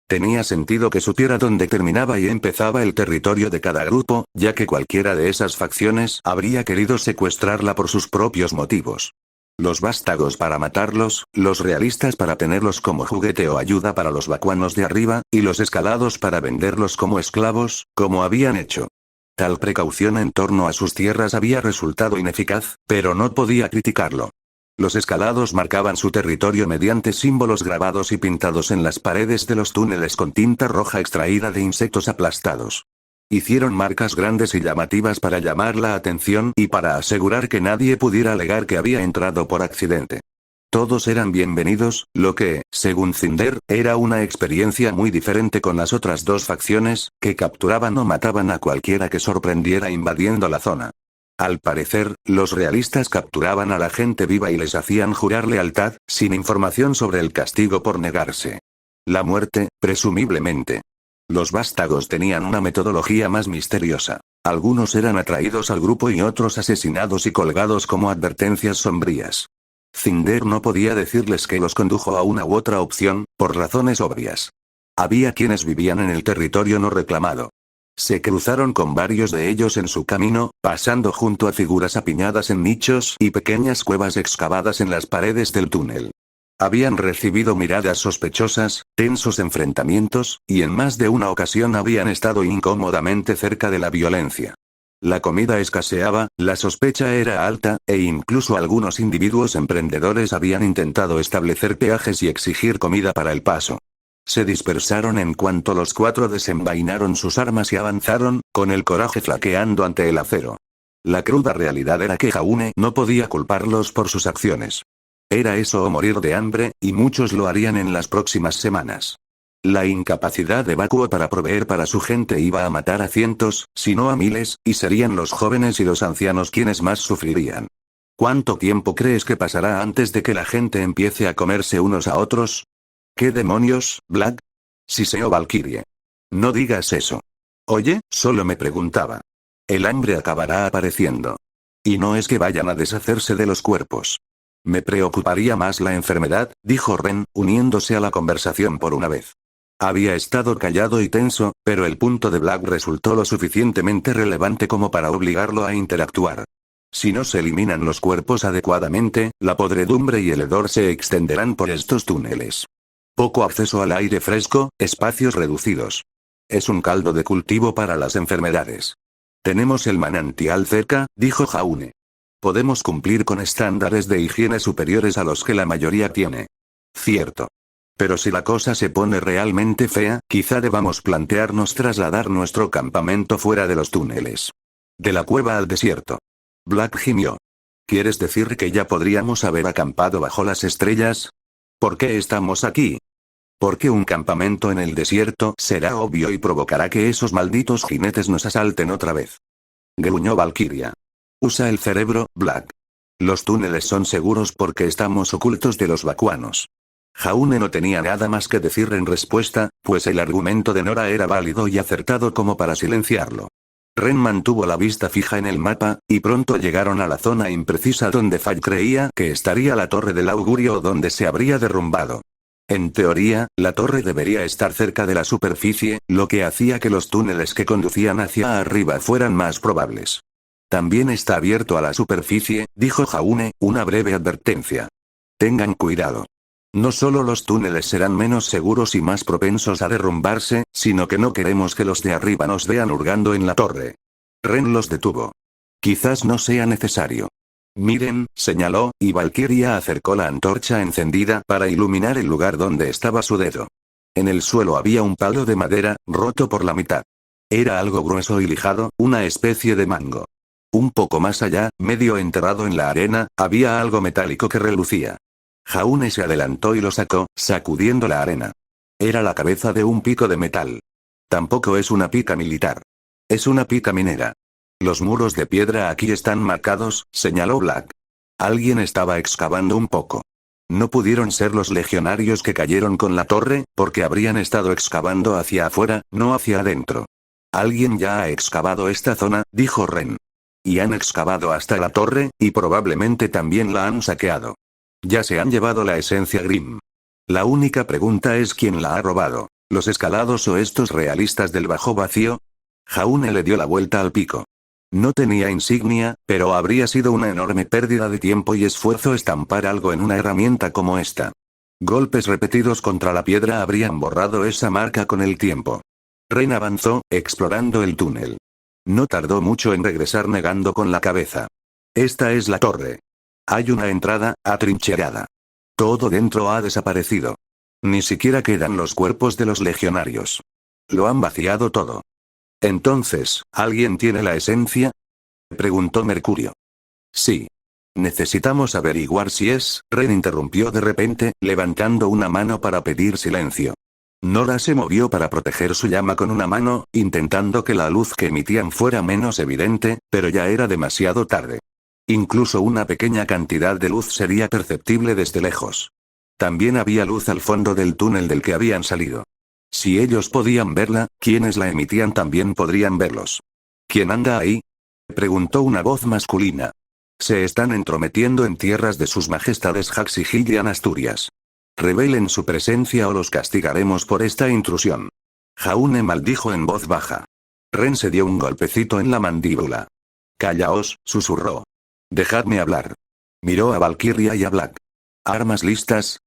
Tenía sentido que supiera dónde terminaba y empezaba el territorio de cada grupo, ya que cualquiera de esas facciones habría querido secuestrarla por sus propios motivos. Los vástagos para matarlos, los realistas para tenerlos como juguete o ayuda para los vacuanos de arriba, y los escalados para venderlos como esclavos, como habían hecho. Tal precaución en torno a sus tierras había resultado ineficaz, pero no podía criticarlo. Los escalados marcaban su territorio mediante símbolos grabados y pintados en las paredes de los túneles con tinta roja extraída de insectos aplastados. Hicieron marcas grandes y llamativas para llamar la atención y para asegurar que nadie pudiera alegar que había entrado por accidente. Todos eran bienvenidos, lo que, según Cinder, era una experiencia muy diferente con las otras 2 facciones, que capturaban o mataban a cualquiera que sorprendiera invadiendo la zona. Al parecer, los realistas capturaban a la gente viva y les hacían jurar lealtad, sin información sobre el castigo por negarse. La muerte, presumiblemente. Los vástagos tenían una metodología más misteriosa. Algunos eran atraídos al grupo y otros asesinados y colgados como advertencias sombrías. Cinder no podía decirles que los condujo a una u otra opción, por razones obvias. Había quienes vivían en el territorio no reclamado. Se cruzaron con varios de ellos en su camino, pasando junto a figuras apiñadas en nichos y pequeñas cuevas excavadas en las paredes del túnel. Habían recibido miradas sospechosas, tensos enfrentamientos, y en más de una ocasión habían estado incómodamente cerca de la violencia. La comida escaseaba, la sospecha era alta, e incluso algunos individuos emprendedores habían intentado establecer peajes y exigir comida para el paso. Se dispersaron en cuanto los 4 desenvainaron sus armas y avanzaron, con el coraje flaqueando ante el acero. La cruda realidad era que Jaune no podía culparlos por sus acciones. Era eso o morir de hambre, y muchos lo harían en las próximas semanas. La incapacidad de Bakuo para proveer para su gente iba a matar a cientos, si no a miles, y serían los jóvenes y los ancianos quienes más sufrirían. ¿Cuánto tiempo crees que pasará antes de que la gente empiece a comerse unos a otros? ¿Qué demonios, Black? Siseó Valkyrie. No digas eso. Oye, solo me preguntaba. El hambre acabará apareciendo. Y no es que vayan a deshacerse de los cuerpos. Me preocuparía más la enfermedad, dijo Ren, uniéndose a la conversación por una vez. Había estado callado y tenso, pero el punto de Black resultó lo suficientemente relevante como para obligarlo a interactuar. Si no se eliminan los cuerpos adecuadamente, la podredumbre y el hedor se extenderán por estos túneles. Poco acceso al aire fresco, espacios reducidos. Es un caldo de cultivo para las enfermedades. Tenemos el manantial cerca, dijo Jaune. Podemos cumplir con estándares de higiene superiores a los que la mayoría tiene. Cierto. Pero si la cosa se pone realmente fea, quizá debamos plantearnos trasladar nuestro campamento fuera de los túneles. De la cueva al desierto. Black gimió. ¿Quieres decir que ya podríamos haber acampado bajo las estrellas? ¿Por qué estamos aquí? Porque un campamento en el desierto será obvio y provocará que esos malditos jinetes nos asalten otra vez. Gruñó Valkyria. Usa el cerebro, Black. Los túneles son seguros porque estamos ocultos de los vacuanos. Jaune no tenía nada más que decir en respuesta, pues el argumento de Nora era válido y acertado como para silenciarlo. Ren mantuvo la vista fija en el mapa, y pronto llegaron a la zona imprecisa donde Fall creía que estaría la torre del augurio o donde se habría derrumbado. En teoría, la torre debería estar cerca de la superficie, lo que hacía que los túneles que conducían hacia arriba fueran más probables. También está abierto a la superficie, dijo Jaune, una breve advertencia. Tengan cuidado. No solo los túneles serán menos seguros y más propensos a derrumbarse, sino que no queremos que los de arriba nos vean hurgando en la torre. Ren los detuvo. Quizás no sea necesario. Miren, señaló, y Valkyria acercó la antorcha encendida para iluminar el lugar donde estaba su dedo. En el suelo había un palo de madera, roto por la mitad. Era algo grueso y lijado, una especie de mango. Un poco más allá, medio enterrado en la arena, había algo metálico que relucía. Jaune se adelantó y lo sacó, sacudiendo la arena. Era la cabeza de un pico de metal. Tampoco es una pica militar. Es una pica minera. Los muros de piedra aquí están marcados, señaló Black. Alguien estaba excavando un poco. No pudieron ser los legionarios que cayeron con la torre, porque habrían estado excavando hacia afuera, no hacia adentro. Alguien ya ha excavado esta zona, dijo Ren. Y han excavado hasta la torre, y probablemente también la han saqueado. Ya se han llevado la esencia Grimm. La única pregunta es quién la ha robado, los escalados o estos realistas del bajo vacío. Jaune le dio la vuelta al pico. No tenía insignia, pero habría sido una enorme pérdida de tiempo y esfuerzo estampar algo en una herramienta como esta. Golpes repetidos contra la piedra habrían borrado esa marca con el tiempo. Ren avanzó, explorando el túnel. No tardó mucho en regresar negando con la cabeza. Esta es la torre. Hay una entrada, atrincherada. Todo dentro ha desaparecido. Ni siquiera quedan los cuerpos de los legionarios. Lo han vaciado todo. Entonces, ¿alguien tiene la esencia? Preguntó Mercurio. Sí. Necesitamos averiguar si es. Ren interrumpió de repente, levantando una mano para pedir silencio. Nora se movió para proteger su llama con una mano, intentando que la luz que emitían fuera menos evidente, pero ya era demasiado tarde. Incluso una pequeña cantidad de luz sería perceptible desde lejos. También había luz al fondo del túnel del que habían salido. Si ellos podían verla, quienes la emitían también podrían verlos. ¿Quién anda ahí? Preguntó una voz masculina. Se están entrometiendo en tierras de sus majestades Hax y Gillian Asturias. Revelen su presencia o los castigaremos por esta intrusión. Jaune maldijo en voz baja. Ren se dio un golpecito en la mandíbula. Callaos, susurró. Dejadme hablar. Miró a Valkyria y a Black. ¿Armas listas?